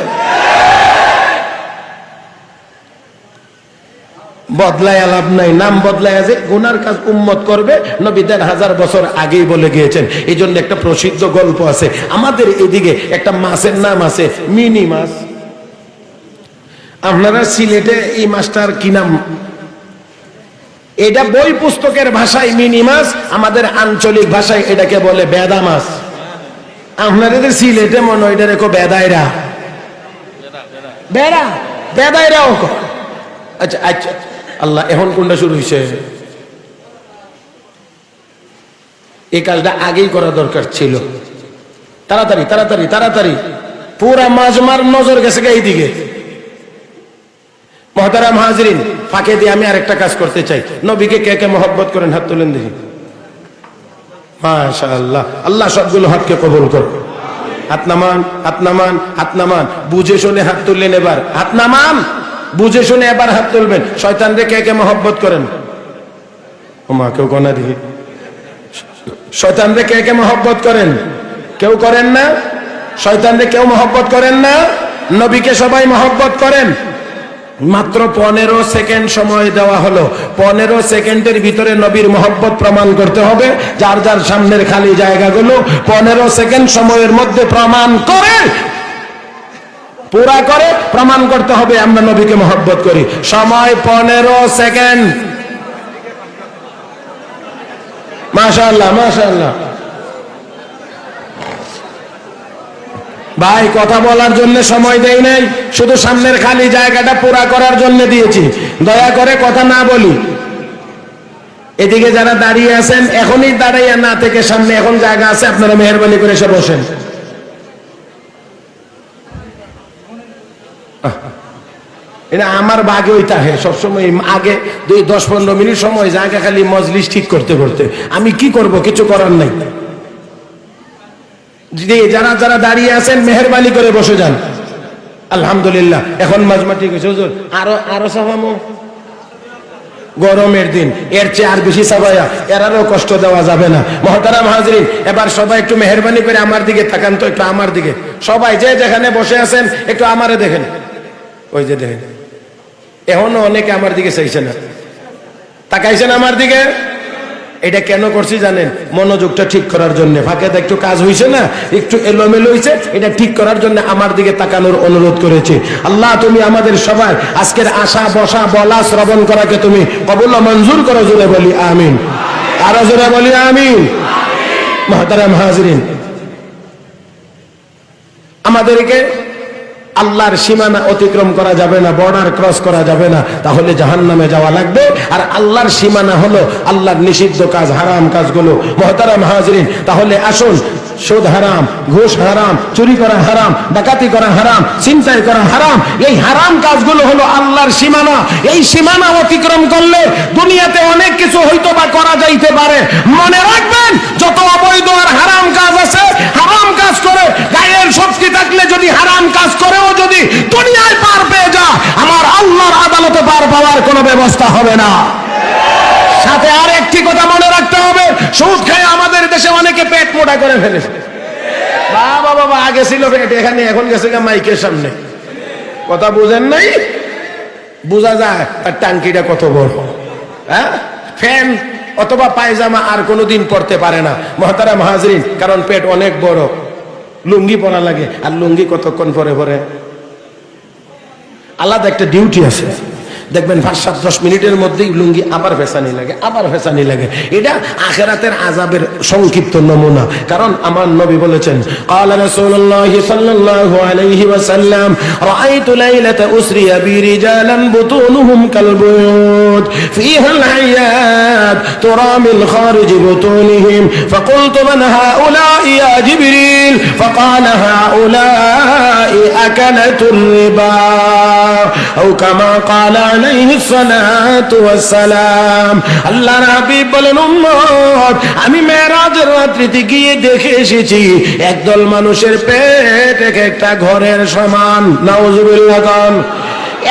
বদলায় লাভ নাই, নাম বদলায় যে গুনার কাজ উম্মত করবে, নবী 1500 বছর আগেই বলে গিয়েছেন। এই জন্য একটা প্রসিদ্ধ গল্প আছে আমাদের এদিকে, একটা মাছের নাম আছে মিনি মাছ। আপনারা সিলেটে এই মাছটার কি নাম? এটা বই পুস্তকের ভাষায় মিনি মাছ, আমাদের আঞ্চলিক ভাষায় এটাকে বলে বেদা মাছ। আপনাদের সিলেটে মনে হয় এটা রেখো বেদাইরা, বেড়া বেদাইরাও। আচ্ছা আচ্ছা, আল্লাহ, এখন কোনটা শুরু হয়েছে? এই কাজটা আগেই করা দরকার ছিল। তাড়াতাড়ি তাড়াতাড়ি তাড়াতাড়ি, পুরা মাঝমার নজর গেছে এইদিকে। মুহতারাম হাজিরিন, ফাঁকে দিয়ে আমি আরেকটা কাজ করতে চাই। নবীকে কে কে মহব্বত করেন? হাত তুলেন দেখি। মাশাআল্লাহ, আল্লাহ সবগুলো হাতকে কবুল করুন। হাত নামান, হাত নামান, হাত নামান, বুঝে শুনে হাত তুললেন। এবার হাত নামান, বুঝে শুনে এবার হাত তুলবেন। শয়তানরে কে কে মহব্বত করেন? ওমা, কেউ কোনা দেখি। শয়তানরে কে কে মহব্বত করেন? কেউ করেন না। শয়তানরে কেউ মহব্বত করেন না, নবীকে সবাই মহব্বত করেন। মাত্র 15 সেকেন্ড সময় দেওয়া হলো। 15 সেকেন্ডের ভিতরে নবীর মহব্বত প্রমাণ করতে হবে। যার যার সামনের খালি জায়গাগুলো 15 সেকেন্ড সময়ের মধ্যে প্রমাণ করে, পুরা করে প্রমাণ করতে হবে আমরা নবীকে মহব্বত করি। সময় 15 সেকেন্ড। মাশাআল্লাহ মাশাআল্লাহ। ভাই, কথা বলার জন্য সময় দেই নাই, শুধু সামনের খালি জায়গাটা পুরা করার জন্য দিয়েছি। দয়া করে কথা না বলি। এদিকে যারা দাঁড়িয়ে আছেন, এখনই দাঁড়াইয়া না থেকে সামনে এখন জায়গা আছে, আপনারা মেহরবানি করে এসে বসেন। এটা আমার ভাগে ওই তাহে সবসময় আগে 10-15 মিনিট সময় জায়গা খালি মজলিস ঠিক করতে করতে। আমি কি করব, কিছু করার নাই। যারা যারা দাঁড়িয়ে আছেন মেহরবানি করে বসে যান। আলহামদুলিল্লাহ এখন মাজমা ঠিক হয়েছে হুজুর, আরো সাফামো গরমের দিন এর চেয়ে আর বেশি সাফাইয়া এরারও কষ্ট দেওয়া যাবে না। মুহতারাম হাজরিন, এবার সবাই একটু মেহেরবানি করে আমার দিকে তাকান তো, একটু আমার দিকে সবাই যে যেখানে বসে আছেন একটু আমারে দেখেন, ওই যে দেখেন এখনো অনেকে আমার দিকে চাইছে না, তাকাইছেন আমার দিকে। এটা কেন করছি জানেন? মনোযোগটা ঠিক করার জন্য। ফাঁকে একটু কাজ হয়েছে না, একটু এলোমেলো হয়েছে, এটা ঠিক করার জন্য আমার দিকে তাকানোর অনুরোধ করেছি। আল্লাহ তুমি আমাদের সবার আজকের আশা বসা বলা শ্রবণ করাকে তুমি কবুল ও মঞ্জুর করো, জোরে বলি আমিন, আরো জোরে বলি আমিন। মুহতারাম হাজরিন, আমাদেরকে আল্লাহর সীমানা অতিক্রম করা যাবে না, বর্ডার ক্রস করা যাবে না, তাহলে জাহান্নামে যাওয়া লাগবে। আর আল্লাহর সীমানা হলো আল্লাহর নিষিদ্ধ কাজ, হারাম কাজগুলো। মুহতারাম হাজরিন, তাহলে আসুন, সুদ হারাম, ঘুষ হারাম, চুরি করা হারাম, ডাকাতি করা হারাম, ছিনতাই করা হারাম, এই হারাম কাজগুলো হলো আল্লাহর সীমানা। এই সীমানা অতিক্রম করলে দুনিয়াতে অনেক কিছু হয়তো বা করা যাইতে পারে। মনে রাখবেন, যত অবৈধ আর হারাম কাজ আছে, হারাম কাজ করে গায়ের শক্তি থাকলে যদি হারাম কাজ করেও যদি দুনিয়ায় পার পেয়ে যা, আমার আল্লাহর আদালতে পার পাওয়ার কোনো ব্যবস্থা হবে না। সাথে আর একটি কথা মনে রাখতে হবে, সুদ খেয়ে আমাদের দেশে অনেকে পেট মোটা করে ফেলেছে। বাবা বাবা, আগে ছিল পেট এখানে, এখন গেছে মাইকের সামনে। কথা বুঝেন নাই? বোঝা যায় তার টাঙ্কিটা কত বড়। হ্যাঁ, ফ্যান অথবা পায়জামা আর কোনোদিন পরতে পারে না মুহতারাম হাজরিন, কারণ পেট অনেক বড়। লুঙ্গি পরা লাগে, আর লুঙ্গি কতক্ষণ পরে পরে আলাদা একটা ডিউটি আছে। দেখবেন 5-7-10 মিনিটের মধ্যেই লুঙ্গি আবার ফেসানি লাগে, আবার ফেসানি লাগে। এটা আখিরাতের আযাবের সংক্ষিপ্ত নমুনা। কারণ আমার নবী বলেছেন, قال رسول الله صلى الله عليه وسلم رأيت ليلة أسري بي رجالا بطونهم كالبيوت فيها الحيات ترى من خارج بطونهم فقلت من هؤلاء يا جبريل فقال هؤلاء أكلة الربا أو كما قال আলাইহিস সালাতু ওয়াস সালাম। আল্লাহর হাবিব বলেন, উম্মত, আমি মেরাজের রাত্রিতে গিয়ে দেখে এসেছি একদল মানুষের পেট এক একটা ঘরের সমান। নাউজুবিল্লাহ।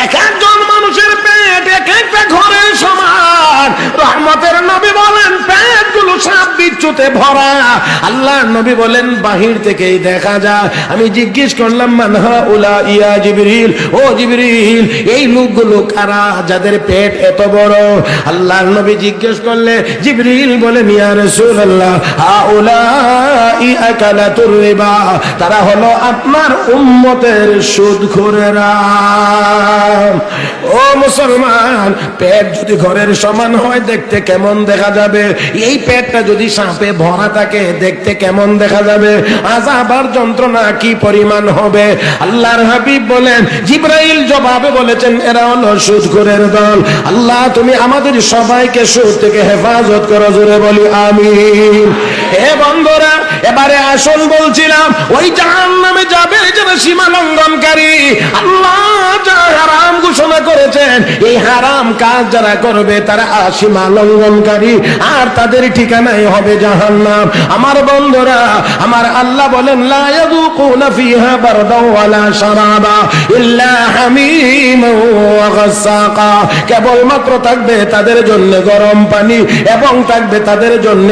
এক একজন মানুষের পেট এক একটা ঘরের সমান। রহমতের নবী বলেন, পেটগুলো সাপ বিচ্ছুতে ভরা। আল্লাহ নবী বলেন, বাহির থেকেই দেখা যায়। আমি জিজ্ঞেস করলাম, মান হাউলা ইয়া জিবরিল, ও জিবরিল, এই লোকগুলো কারা যাদের পেট এত বড়? আল্লাহ নবী জিজ্ঞেস করলে জিবরিল বলেন, ইয়া রাসূলুল্লাহ, হাউলা আকালাতুর রিবা, তারা হলো আপনার উম্মতের সুদখোরেরা। ও মুসলমান, পেট যদি ঘরের সমান হয় দেখতে কেমন দেখা যাবে? এই পেটটা যদি সাপে ভরা থাকে দেখতে কেমন দেখা যাবে? আযাব আর যন্ত্রণা কি পরিমাণ হবে? আল্লাহর হাবিব বলেন, জিবরাইল জবাবে বলেছেন, এরা হলো সুদখোরের দল। আল্লাহ তুমি আমাদের সবাইকে সুদ থেকে হেফাজত করো, জোরে বলি আমিন। হে বন্ধুরা, এবারে আসল বলছিলাম, ওই জাহান্নামে যাবে যারা সীমা লঙ্ঘনকারী। আল্লাহ যা হারাম ঘোষণা করেছেন, এই হারাম কাজ যারা করবে তারা সীমা লঙ্ঘনকারী, আর তাদের ঠিকানাই হবে জাহান্নাম। আমার বন্ধুরা, আমার আল্লাহ বলেন, লা ইয়াযুকুনা ফিহা বারদাও ওয়ালা শারাবা ইল্লা হামীমা ওয়া গাসসাকা, কেবলমাত্র থাকবে তাদের জন্য গরম পানি এবং থাকবে তাদের জন্য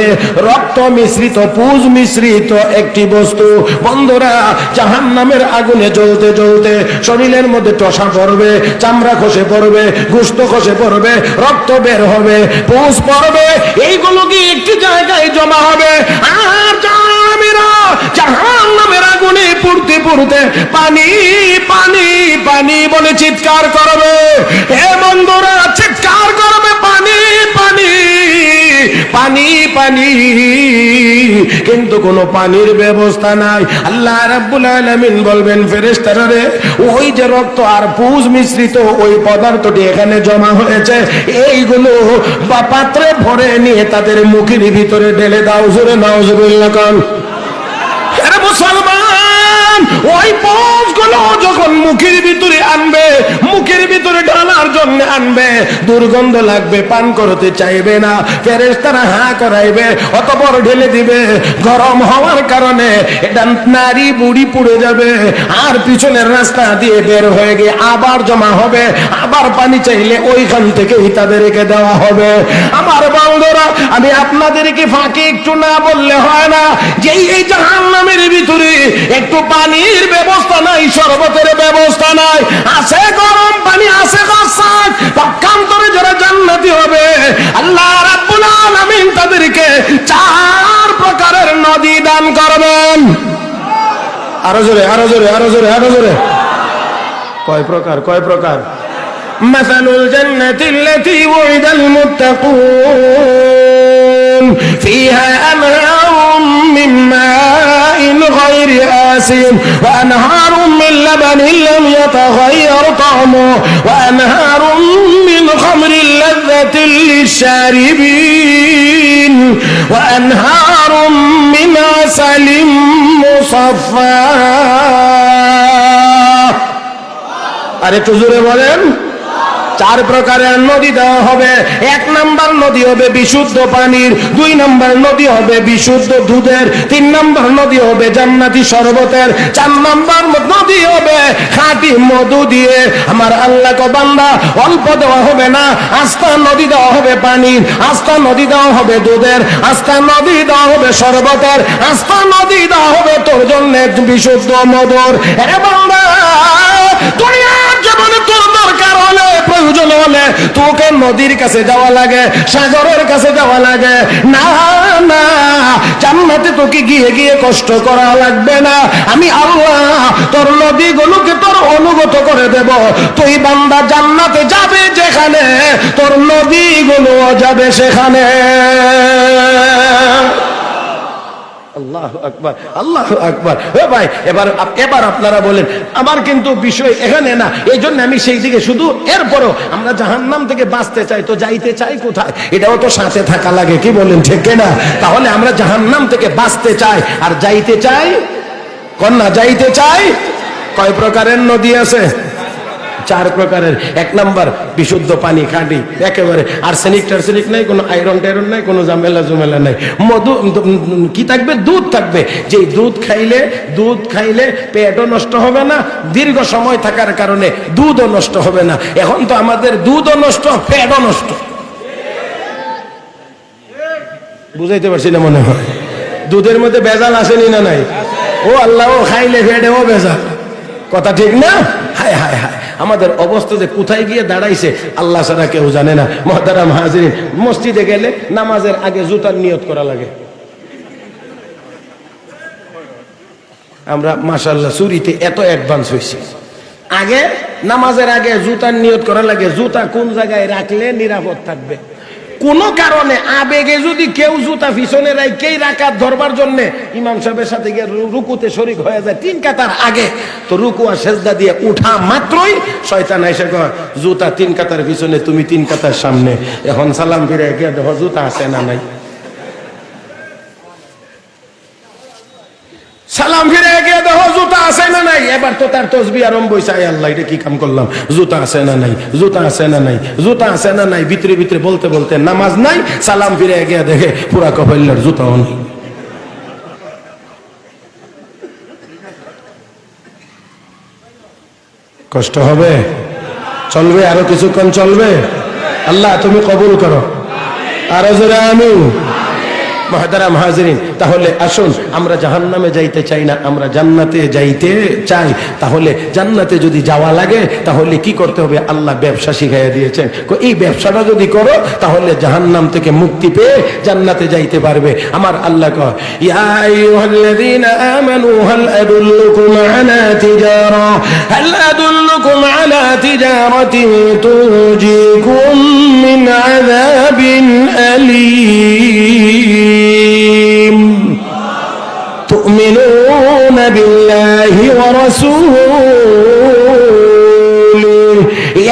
রক্ত মিশ্রিত, পুজ মিশ্রিত একটি বস্তু। বন্ধুরা, জাহান্নামের আগুনে জ্বলতে জ্বলতে শরীরের মধ্যে টসা পড়বে, চামড়া খসে পড়বে, গোশত খসে পড়বে, রক্ত বের হবে, পুজ পড়বে, এইগুলো কি একটি জায়গায় জমা হবে। আর জাহান্নামীরা জাহান্নামের আগুনে পুড়তে পুড়তে পানি পানি পানি বলে চিৎকার করবে। হে বন্ধুরা, চিৎকার করবে, পানি পানি পানি পানি, কিন্তু কোনো পানির ব্যবস্থা নাই। আল্লাহ রাব্বুল আলামিন বলবেন, ফেরেশতারা রে, ওই যে রক্ত আর পুজ মিশ্রিত ওই পদার্থটি এখানে জমা হয়েছে, এইগুলো বা পাত্রে ভরে নিয়ে তাদের মুখের ভিতরে ঢেলে দাও। জোরে নাউজুবিল্লাহ। আরে মুসলমান, ওই পোষগুলো যখন মুখের ভিতরে আনবে, মুখের ভিতরে ঢালার জন্য আনবে, দুর্গন্ধ লাগবে, পান করতে চাইবে না, ফেরেশতারা হা করাইবে, অতঃপর ঢেলে দিবে। গরম হওয়ার কারণে এটা নারী বুড়ি পুড়ে যাবে, আর পিছনের রাস্তা দিয়ে বের হয়ে গিয়ে আবার জমা হবে, আবার পানি চাইলে ওইখান থেকেই তাদেরকে দেওয়া হবে। আমার বন্ধুরা, আমি আপনাদেরকে ফাঁকে একটু না বললে হয় না যে এই জাহান্নামের ভিতরে একটু পানির ব্যবস্থা নাই, শরবতের ব্যবস্থা নাই, আছে গরম পানি, আছে গাছাক। পক্ষান্তরে যারা জান্নাতি হবে, আল্লাহ রাব্বুল আলামিন তাদেরকে 4 প্রকারের নদী দান করবেন। আরো জোরে, আরো জোরে, আরো জোরে, আরো জোরে। কয় প্রকার? কয় প্রকার? মাসালুল জান্নাতিল্লাতী ওয়াইদাল মুত্তাকুন ফীহা আনহারুম মিন মাইন গায়রি আসিন ওয়া আনহারুম মিন লাবানিন লাম ইয়াতাগায়্যার তা'মুহু ওয়া আনহারুম মিন খামরিন লাযযাতিন লিশ-শারিবিন ওয়া আনহারুম মিন আসালিন মুসাফফা। আর একটু জোরে বলেন। 4 প্রকারের নদী দেওয়া হবে। 1 নম্বর নদী হবে বিশুদ্ধ পানির, 2 নম্বর নদী হবে বিশুদ্ধ দুধের, 3 নম্বর নদী হবে জান্নাতি শরবতের, 4 নম্বর নদী হবে খাঁটি মধু দিয়ে। আমার আল্লাহ কো বান্দা, অল্প দেওয়া হবে না, আস্তা নদী দেওয়া হবে পানির, আস্তা নদী দেওয়া হবে দুধের, আস্তা নদী দেওয়া হবে শরবতের, আস্তা নদী দেওয়া হবে তোর জন্য বিশুদ্ধ মধুর। এ বান্দা, দুনিয়ার জীবনে তোর দরকার হলে, প্রয়োজন হলে তোকে নদীর কাছে যাওয়া লাগে, সাগরের কাছে যাওয়া লাগে না, না, জান্নাতে তোকে গিয়ে গিয়ে কষ্ট করা লাগবে না। আমি আল্লাহ তোর নদীগুলোকে তোর অনুগত করে দেব। তুই বান্দা জান্নাতে যাবে যেখানে, তোর নদীগুলো যাবে সেখানে। আল্লাহু আকবার, আল্লাহু আকবার। ভাই, এবার আপনারা বলেন, আমার কিন্তু বিষয় এখানে না, এই জন্য আমি সেই দিকে শুধু। এরপরও আমরা জাহান্নাম থেকে বাঁচতে চাই, তো যাইতে চাই কোথায়? এটাও তো সাথে থাকা লাগে, কি বলেন, ঠিক না? তাহলে আমরা জাহান্নাম থেকে বাঁচতে চাই আর যাইতে চাই, কন্যা যাইতে চাই। কয় প্রকারের নদী আছে? 4 প্রকারের। 1 নম্বর বিশুদ্ধ পানি, খাঁটি একেবারে, আর্সেনিক টার্সেনিক নাই, কোনো আয়রন টাইরন নাই, কোনো ঝামেলা জুমেলা নাই। মধু কি থাকবে? দুধ থাকবে। যে দুধ খাইলে পেটও নষ্ট হবে না, দীর্ঘ সময় থাকার কারণে দুধও নষ্ট হবে না। এখন তো আমাদের দুধও নষ্ট, পেটও নষ্ট। বুঝাইতে পারছি না মনে হয়? দুধের মধ্যে ভেজাল আসেনি না নাই? ও আল্লাহ, ও খাইলে পেটেও ভেজাল। কথা ঠিক না? হায় হায় হায়, আমাদের অবস্থা যে কোথায় গিয়ে দাঁড়াইছে আল্লাহ ছাড়া কেউ জানে না। মুহতারাম হাজিরিন, মসজিদে গেলে নামাজের আগে জুতার নিয়ত করা লাগে। আমরা মাশাআল্লাহ চুরিতে এত অ্যাডভান্স হয়েছি। আগে নামাজের আগে জুতার নিয়ত করা লাগে, জুতা কোন জায়গায় রাখলে নিরাপদ থাকবে। কোন কারণে আবেগে যদি কেউ জুতা পিছনে রাখেই রাকাত ধরবার জন্য ইমাম সাহেবের সাথে গিয়ে রুকুতে শরীক হয়ে যায় 3 কাতার আগে, তো রুকু আর সেজদা দিয়ে উঠা মাত্রই শয়তান এসে কয়, জুতা 3 কাতার পিছনে, তুমি 3 কাতার সামনে। এখন সালাম ফিরে গিয়ে দেখো জুতা আছে না নাই। সালাম ফিরে গিয়ে দেখো জুতা আছে না নাই। এবার তো তার তসবিহ আরম্ভ হইছে, আল্লাহ এটা কি কাম করলাম, জুতা আছে না নাই, জুতা আছে না নাই, জুতা আছে না নাই। ভিতরে ভিতরে বলতে বলতে নামাজ নাই, সালাম ফিরে গিয়ে দেখে পুরা কপাইলার জুতাও নেই। কষ্ট হবে, চলবে, আরো কিছুক্ষণ চলবে। আল্লাহ তুমি কবুল করো, আরো জোরে আমিন। মুহতারাম হাজিরিন, তাহলে আসুন, আমরা জাহান্নামে যাইতে চাই না, আমরা জান্নাতে যাইতে চাই। তাহলে জান্নাতে যদি যাওয়া লাগে তাহলে কি করতে হবে? আল্লাহ ব্যবসা শিখাইয়া দিয়েছেন। এই ব্যবসাটা যদি করো তাহলে জাহান্নাম থেকে মুক্তি পেয়ে জান্নাতে যাইতে পারবে। আমার আল্লাহ কয়, ইয়া আইয়ুহাল্লাযীনা আমানু হাল আদুল্লুকুম আলা তিজারা তিজারাতিন তুনজিকুম মিন আযাবিন আলীম তুমিনুন বিল্লাহি ওয়া রাসূলিহি।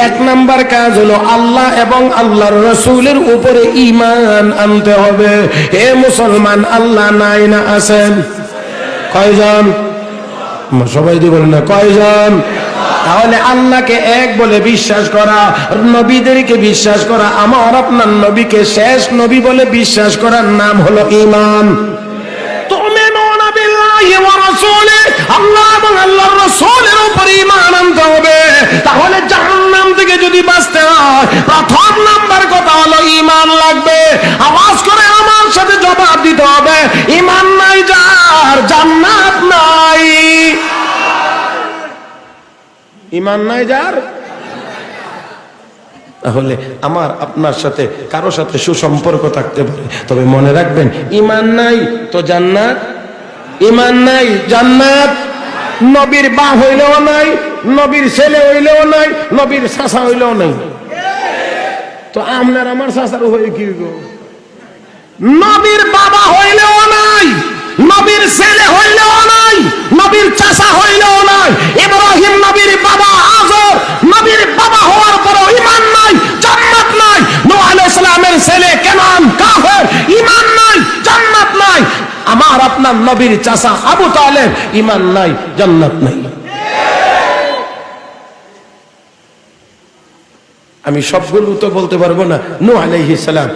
1 নম্বর কাজ হলো আল্লাহ এবং আল্লাহর রাসূলের উপরে ঈমান আনতে হবে। হে মুসলমান, আল্লাহ নাই না আছেন? কয়জন? সবাই দিয়ে বলেন না কয়জন? তাহলে আল্লাহকে এক বলে বিশ্বাস করা, নবীদেরকে বিশ্বাস করা, আমার আপনার নবীকে শেষ নবী বলে বিশ্বাস করার নাম হলো ঈমান। তুমিনুনা বিল্লাহি ওয়া রাসূলিহি, আল্লাহ এবং আল্লাহর রাসূলের উপর ঈমান আনতে হবে। তাহলে জাহান্নাম থেকে যদি বাঁচতে হয় প্রথম নাম্বার কথা হলো ঈমান লাগবে। আওয়াজ করে আমার সাথে জবাব দিতে হবে, ঈমান নাই যার জান্নাত নাই। ঈমান নাই যার। তাহলে আমার আপনার সাথে কারো সাথে সুসম্পর্ক থাকতে পারে, তবে মনে রাখবেন ঈমান নাই তো জান্নাত, ঈমান নাই জান্নাত। নবীর বাপ হইলেও নাই, নবীর ছেলে হইলেও নাই, নবীর চাচা হইলেও নাই। তো আপনার আমার চাচার হয়ে কি গো? নবীর বাবা হইলেও নাই, নবীর ছেলে হইলেও নাই, নবীর চাচা হইলেও নাই। ইব্রাহিম নবীর বাবা, আজর নবীর বাবা হওয়ার পরও ঈমান নাই, জান্নাত নাই। নূহ আলাইহিস সালামের ছেলে কেনান কাফের, ঈমান নাই, জান্নাত নাই। আমার আপনার নবীর চাচা আবু তালেব, ঈমান নাই, জান্নাত নাই। আমি সবগুলো তো বলতে পারবো না। নূহ আলাইহিস সালাম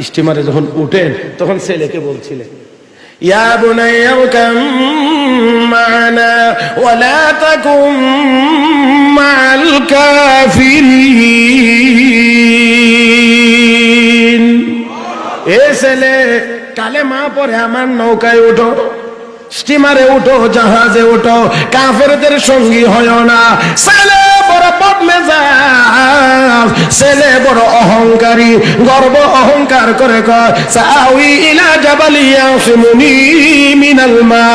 স্টিমারে যখন উঠেন তখন ছেলেকে বলছিলেন, ইয়া বুনাইয়া ইরকাম মা'না ওয়া লা তাকুম মা'আল কাফিরিন। এ ছেলে কালেমা পড়ে আমার নৌকায় উঠো, স্টিমারে উঠো, জাহাজে উঠো, কাফেরদের সঙ্গী হয় না। ছেলে বড় বদমেজাজ, ছেলে বড় অহংকারী, গর্ব অহংকার করে কয় সাউই ইলা জাবালি ইয়াসিমুনি মিনাল মা।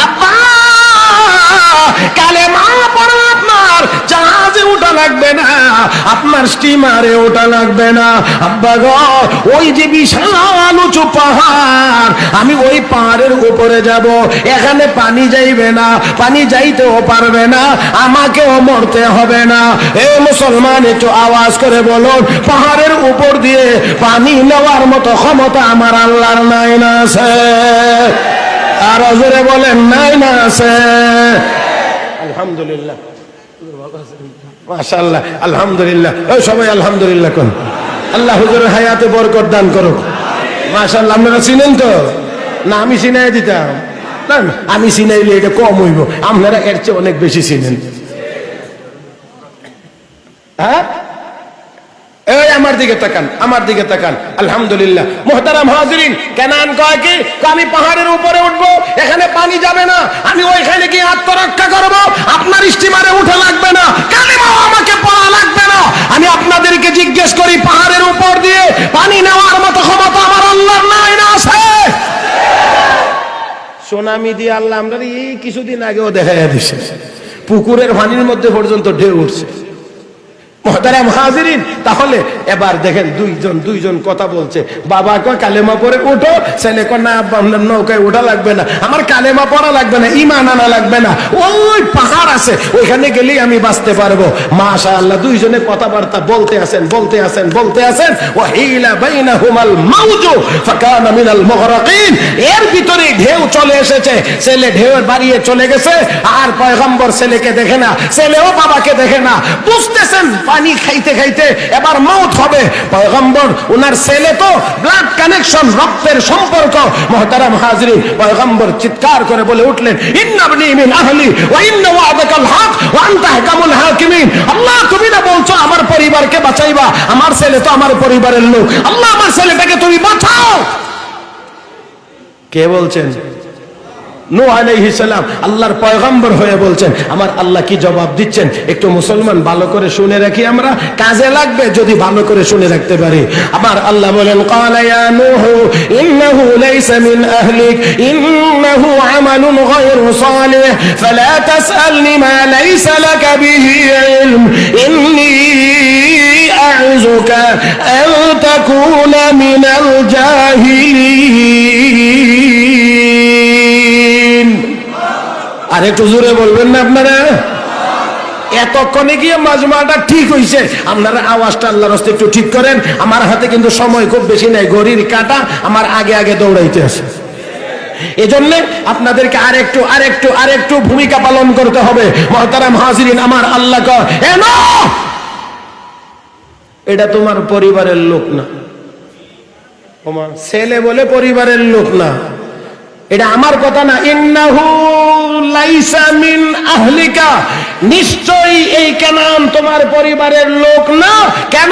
আব্বা কালেমা পড়ো, আপনার জাহাজে ওঠা লাগবে না, আপনার স্টিমারে ওঠা লাগবে না। আব্বা গো, ওই যে বিশাল উঁচু পাহাড়, আমি ওই পাহাড়ের উপরে যাব, এখানে পানি যাইবে না, পানি যাইতেও পারবে না, আমাকেও মরতে হবে না। এ মুসলমান, একটু আওয়াজ করে বলুন, পাহাড়ের উপর দিয়ে পানি নেওয়ার মতো ক্ষমতা আমার আল্লাহর নাই না আছে? আর জোরে বলেন নাই না আছে? আলহামদুলিল্লাহ, মাশাআল্লাহ, আলহামদুলিল্লাহ। ওই সবাই আলহামদুলিল্লাহ কোন। আল্লাহ হুজুরের হায়াতে বরকত দান করুক। মাশাআল্লাহ। আপনারা চিনেন তো না? আমি চিনাই দিতাম না, আমি চিনাইলে এটা কম হইব, আপনারা এর চেয়ে অনেক বেশি চিনেন। হ্যাঁ, এই আমার দিকে তাকান, আমার দিকে তাকান। আলহামদুলিল্লাহ। মুহতারাম হাজিরিন, কেনান কয় কি, আমি পাহাড়ের উপরে উঠবো, এখানে পানি যাবে না, আমি ওইখানে গিয়ে আত্মরক্ষা করবো, আপনার স্টিমারে উঠা লাগবে না, কালিমাও আমাকে পড়া লাগবে না। আমি আপনাদেরকে জিজ্ঞেস করি, পাহাড়ের উপর দিয়ে পানি নেওয়ার মতো ক্ষমতা আমার আল্লাহর নাই না আছে? সুনামি দিয়ে আল্লাহ আমরা এই কিছুদিন আগেও দেখা দিচ্ছে, পুকুরের পানির মধ্যে পর্যন্ত ঢেউ উঠছে। মুহতারাম হাজিরিন, তাহলে এবার দেখেন দুইজন কথা বলছে। বাবা কয় কালেমা পড়ে উঠো, ছেলে কয় না আব্বা আপনার নৌকায় ওঠা লাগবে না, আমার কালেমা পড়া লাগবে না, ঈমান আনা লাগবে না, ওই পাহাড় আছে ওইখানে গেলেই আমি বাঁচতে পারবো। মাশাআল্লাহ, দুইজনে কথাবার্তা বলতে আছেন। ওয়াহিলা বাইনাহুমাল মাউজু ফাকানা মিনাল মুগরাকিন। এর ভিতরে ঢেউ চলে এসেছে, ছেলে ঢেউয়ের বাড়িয়ে চলে গেছে, আর পয়গম্বর ছেলেকে দেখে না, ছেলেও বাবাকে দেখে না, বুঝতেছেন পানি খাইতে খাইতে এবার মওত হবে। পয়গম্বর, ওনার ছেলে তো ব্লাড কানেকশন, রক্তের সম্পর্ক। মুহতারাম হাজিরিন, পয়গম্বর চিৎকার করে বলে উঠলেন, ইন্নাবনি মিন আহলি ওয়া ইন্না ওয়াদাকাল হক ওয়া আনতা আহকামুল হাকিমিন। আল্লাহ, তুমি না বলছো আমার পরিবারকে বাঁচাইবা, আমার ছেলে তো আমার পরিবারের লোক, আল্লাহ আমার ছেলেটাকে তুমি বাঁচাও। কে বলছেন? নূহ আলাইহিস সালাম আল্লাহর পয়গম্বর হয়ে বলছেন। আমার আল্লাহ কি জবাব দিচ্ছেন একটু মুসলমান ভালো করে শুনে রাখি, আমরা কাজে লাগবে যদি ভালো করে শুনে রাখতে পারি। আমার আল্লাহ বলেন, ক্বালা ইয়া নূহ ইন্নাহু লাইসা মিন আহলিক ইন্নাহু আমালুন গায়রু সালিহ ফালা তাসআলনি মা লাইসা লাকা বিহি ইলম ইন্নী আ'যুকা আন তাকুনা মিনাল জাহিলিন। আর একটু জোরে বলবেন না আপনারা? এতক্ষণে গিয়ে মাজমাটা ঠিক হইছে, আপনারা আওয়াজটা আল্লাহর রাস্তায় একটু ঠিক করেন। আমার হাতে কিন্তু সময় খুব বেশি নাই, ঘড়ির কাঁটা আমার আগে আগে দৌড়াইতে আছে। এজন্য আপনাদেরকে আরেকটু ভূমিকা পালন করতে হবে। মুহতারাম হাজিরিন, আমার আল্লাহ কয়, এটা তোমার পরিবারের লোক না। তোমার ছেলে বলে পরিবারের লোক না, এটা আমার কথা না। ইন্নাহু লাইসা মিন আহলিকা, নিশ্চয়ই এই কানান তোমার পরিবারের লোক না। কেন?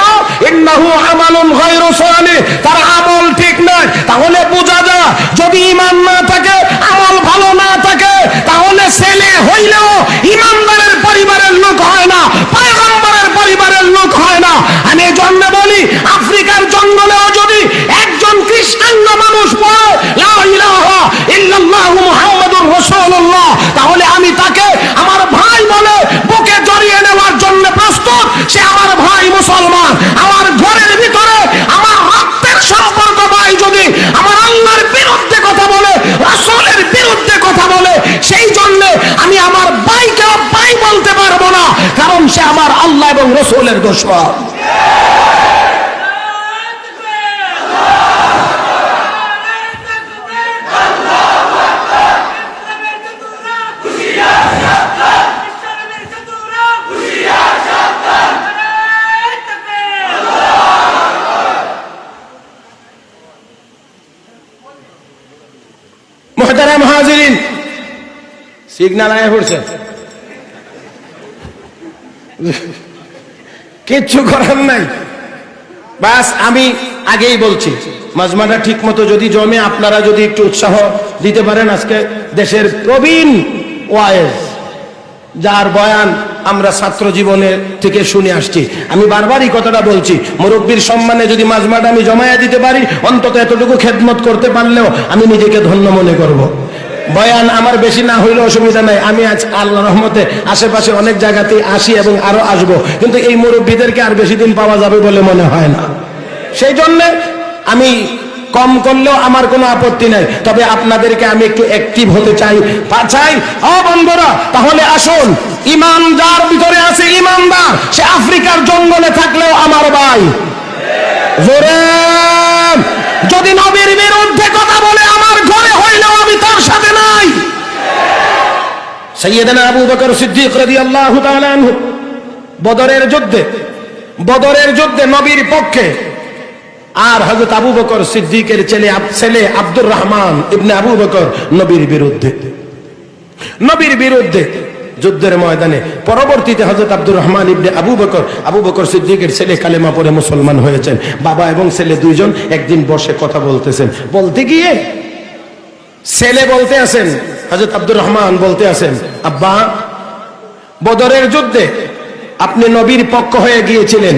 ইন্নাহু আমালুন গায়রু সালিহ, তার আমল ঠিক নয়। তাহলে বোঝা যায় যদি ঈমান না থাকে, আমল ভালো না থাকে, তাহলে ছেলে হইলেও ঈমানদারের পরিবারের লোক হয় না, পয়গম্বরের পরিবারের লোক হয় না। আমি এই জন্য বলি, আফ্রিকার জঙ্গলেও যদি একজন খ্রিস্টান মানুষ পড়ে লা ইলাহা ইল্লাল্লাহু মুহাম্মাদুর রাসূলুল্লাহ, তাহলে আমি তাকে আমার ভাই বলে বুকে জড়িয়ে নেওয়ার জন্য প্রস্তুত। সে আমার ভাই মুসলমান, আমার ঘরের ভিতরে আমার রক্তের সম্পর্ক ভাই যদি আমার আল্লাহর বিরুদ্ধে কথা বলে, রাসূলের বিরুদ্ধে কথা বলে, সেই জন্য আমি আমার ভাইকে ভাই বলতে পারবো না, কারণ সে আমার আল্লাহ এবং রাসূলের দুশমন। মুহতারাম হাজিরিন, সিগন্যাল আয়া পড়ছে, কিচ্ছু করার নাই। বাস আমি আগেই বলছি, মাজমাটা ঠিক মতো যদি জমে, আপনারা যদি একটু উৎসাহ দিতে পারেন। আজকে দেশের প্রবীণ ওয়াইজ, যার বয়ান আমরা ছাত্র জীবনে থেকে শুনে আসছি, আমি বারবারই কথাটা বলছি, মুরব্বীর সম্মানে যদি মাজমাটা আমি জমায়া দিতে পারি, অন্তত এতটুকু খেদমত করতে পারলেও আমি নিজেকে ধন্য মনে করব। বয়ান আমার বেশি না হইলে অসুবিধা নাই, আমি আজ আল্লাহর রহমতে আশেপাশে অনেক জায়গাতেই আসি এবং আরো আসবো, কিন্তু এই মুরব্বীদেরকে আর বেশি দিন পাওয়া যাবে বলে মনে হয় না। সেই জন্য আমি কম করলেও আমার কোনো আপত্তি নাই, তবে আপনাদেরকে আমি একটু অ্যাক্টিভ হতে চাই। ও বন্ধুরা, তাহলে আসুন, ঈমান যার ভিতরে আছে, ঈমানদার, সে আফ্রিকার জঙ্গলে থাকলেও আমার ভাই। জোরে যদি নবীর বিরুদ্ধে কথা বলে আমার ঘরে হইলেও আমি তার সাথে নাই। সাইয়েদনা আবু বকর সিদ্দিক রাদিয়াল্লাহু তাআলা আনহু বদরের যুদ্ধে নবীর পক্ষে, আর হযরত আবু বকর সিদ্দিকের ছেলে আব্দুর রহমান ইবনে আবু বকর নবীর বিরুদ্ধে যুদ্ধের ময়দানে। পরবর্তীতে হযরত আব্দুর রহমান ইবনে আবু বকর সিদ্দিকের ছেলে কালেমা পড়ে মুসলমান হয়েছেন। বাবা এবং ছেলে দুইজন একদিন বসে কথা বলতেছেন, বলতে গিয়ে ছেলে বলতে আছেন, হযরত আব্দুর রহমান বলতে আছেন, আব্বা, বদরের যুদ্ধে আপনি নবীর পক্ষ হয়ে গিয়েছিলেন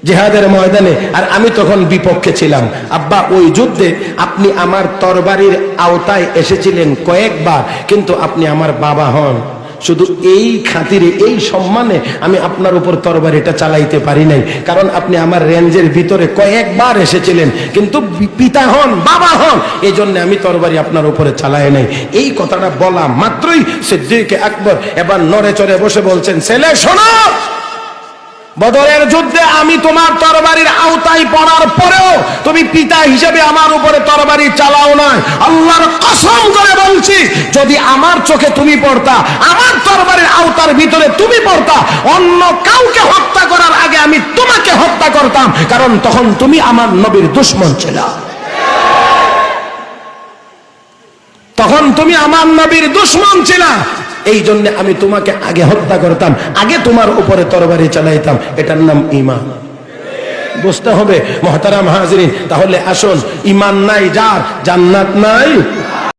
জিহাদের ময়দানে, আর আমি তখন বিপক্ষে ছিলাম। আব্বা, ওই যুদ্ধে আপনি আমার তরবারির আওতায় এসেছিলেন কয়েকবার, কিন্তু আপনি আমার বাবা হন। শুধু এই খাতিরে, এই সম্মানে আমি আপনার উপর তরবারিটা চালাইতে পারি নাই, কারণ আপনি আমার রেঞ্জের ভিতরে কয়েকবার এসেছিলেন, কিন্তু পিতা হন, বাবা হন, এই জন্য আমি তরবারি আপনার উপরে চালাই নাই। এই কথাটা বলা মাত্রই সিদ্দিক আকবর এবার নড়ে চড়ে বসে বলছেন, ছেলে শোনো, বদরের যুদ্ধে আমি তোমার তরবারির আওতায় পড়ার পরেও তুমি পিতা হিসেবে আমার উপরে তরবারি চালাও না। আল্লাহর কসম করে বলছি, যদি আমার চোখে তুমি পড়তা, আমার তরবারির আওতার ভিতরে তুমি পড়তা, অন্য কাউকে হত্যা করার আগে আমি তোমাকে হত্যা করতাম, কারণ তখন তুমি আমার নবীর দুশমন ছিলা। তখন তুমি আমার নবীর দুশমন ছিলা, এই জন্য আমি তোমাকে আগে হত্যা করতাম, আগে তোমার উপরে তরবারি চালাইতাম। এটার নাম ঈমান। বুঝতে হবে মুহতারাম হাজিরিন। তাহলে আসুন, ঈমান নাই যার, জান্নাত নাই।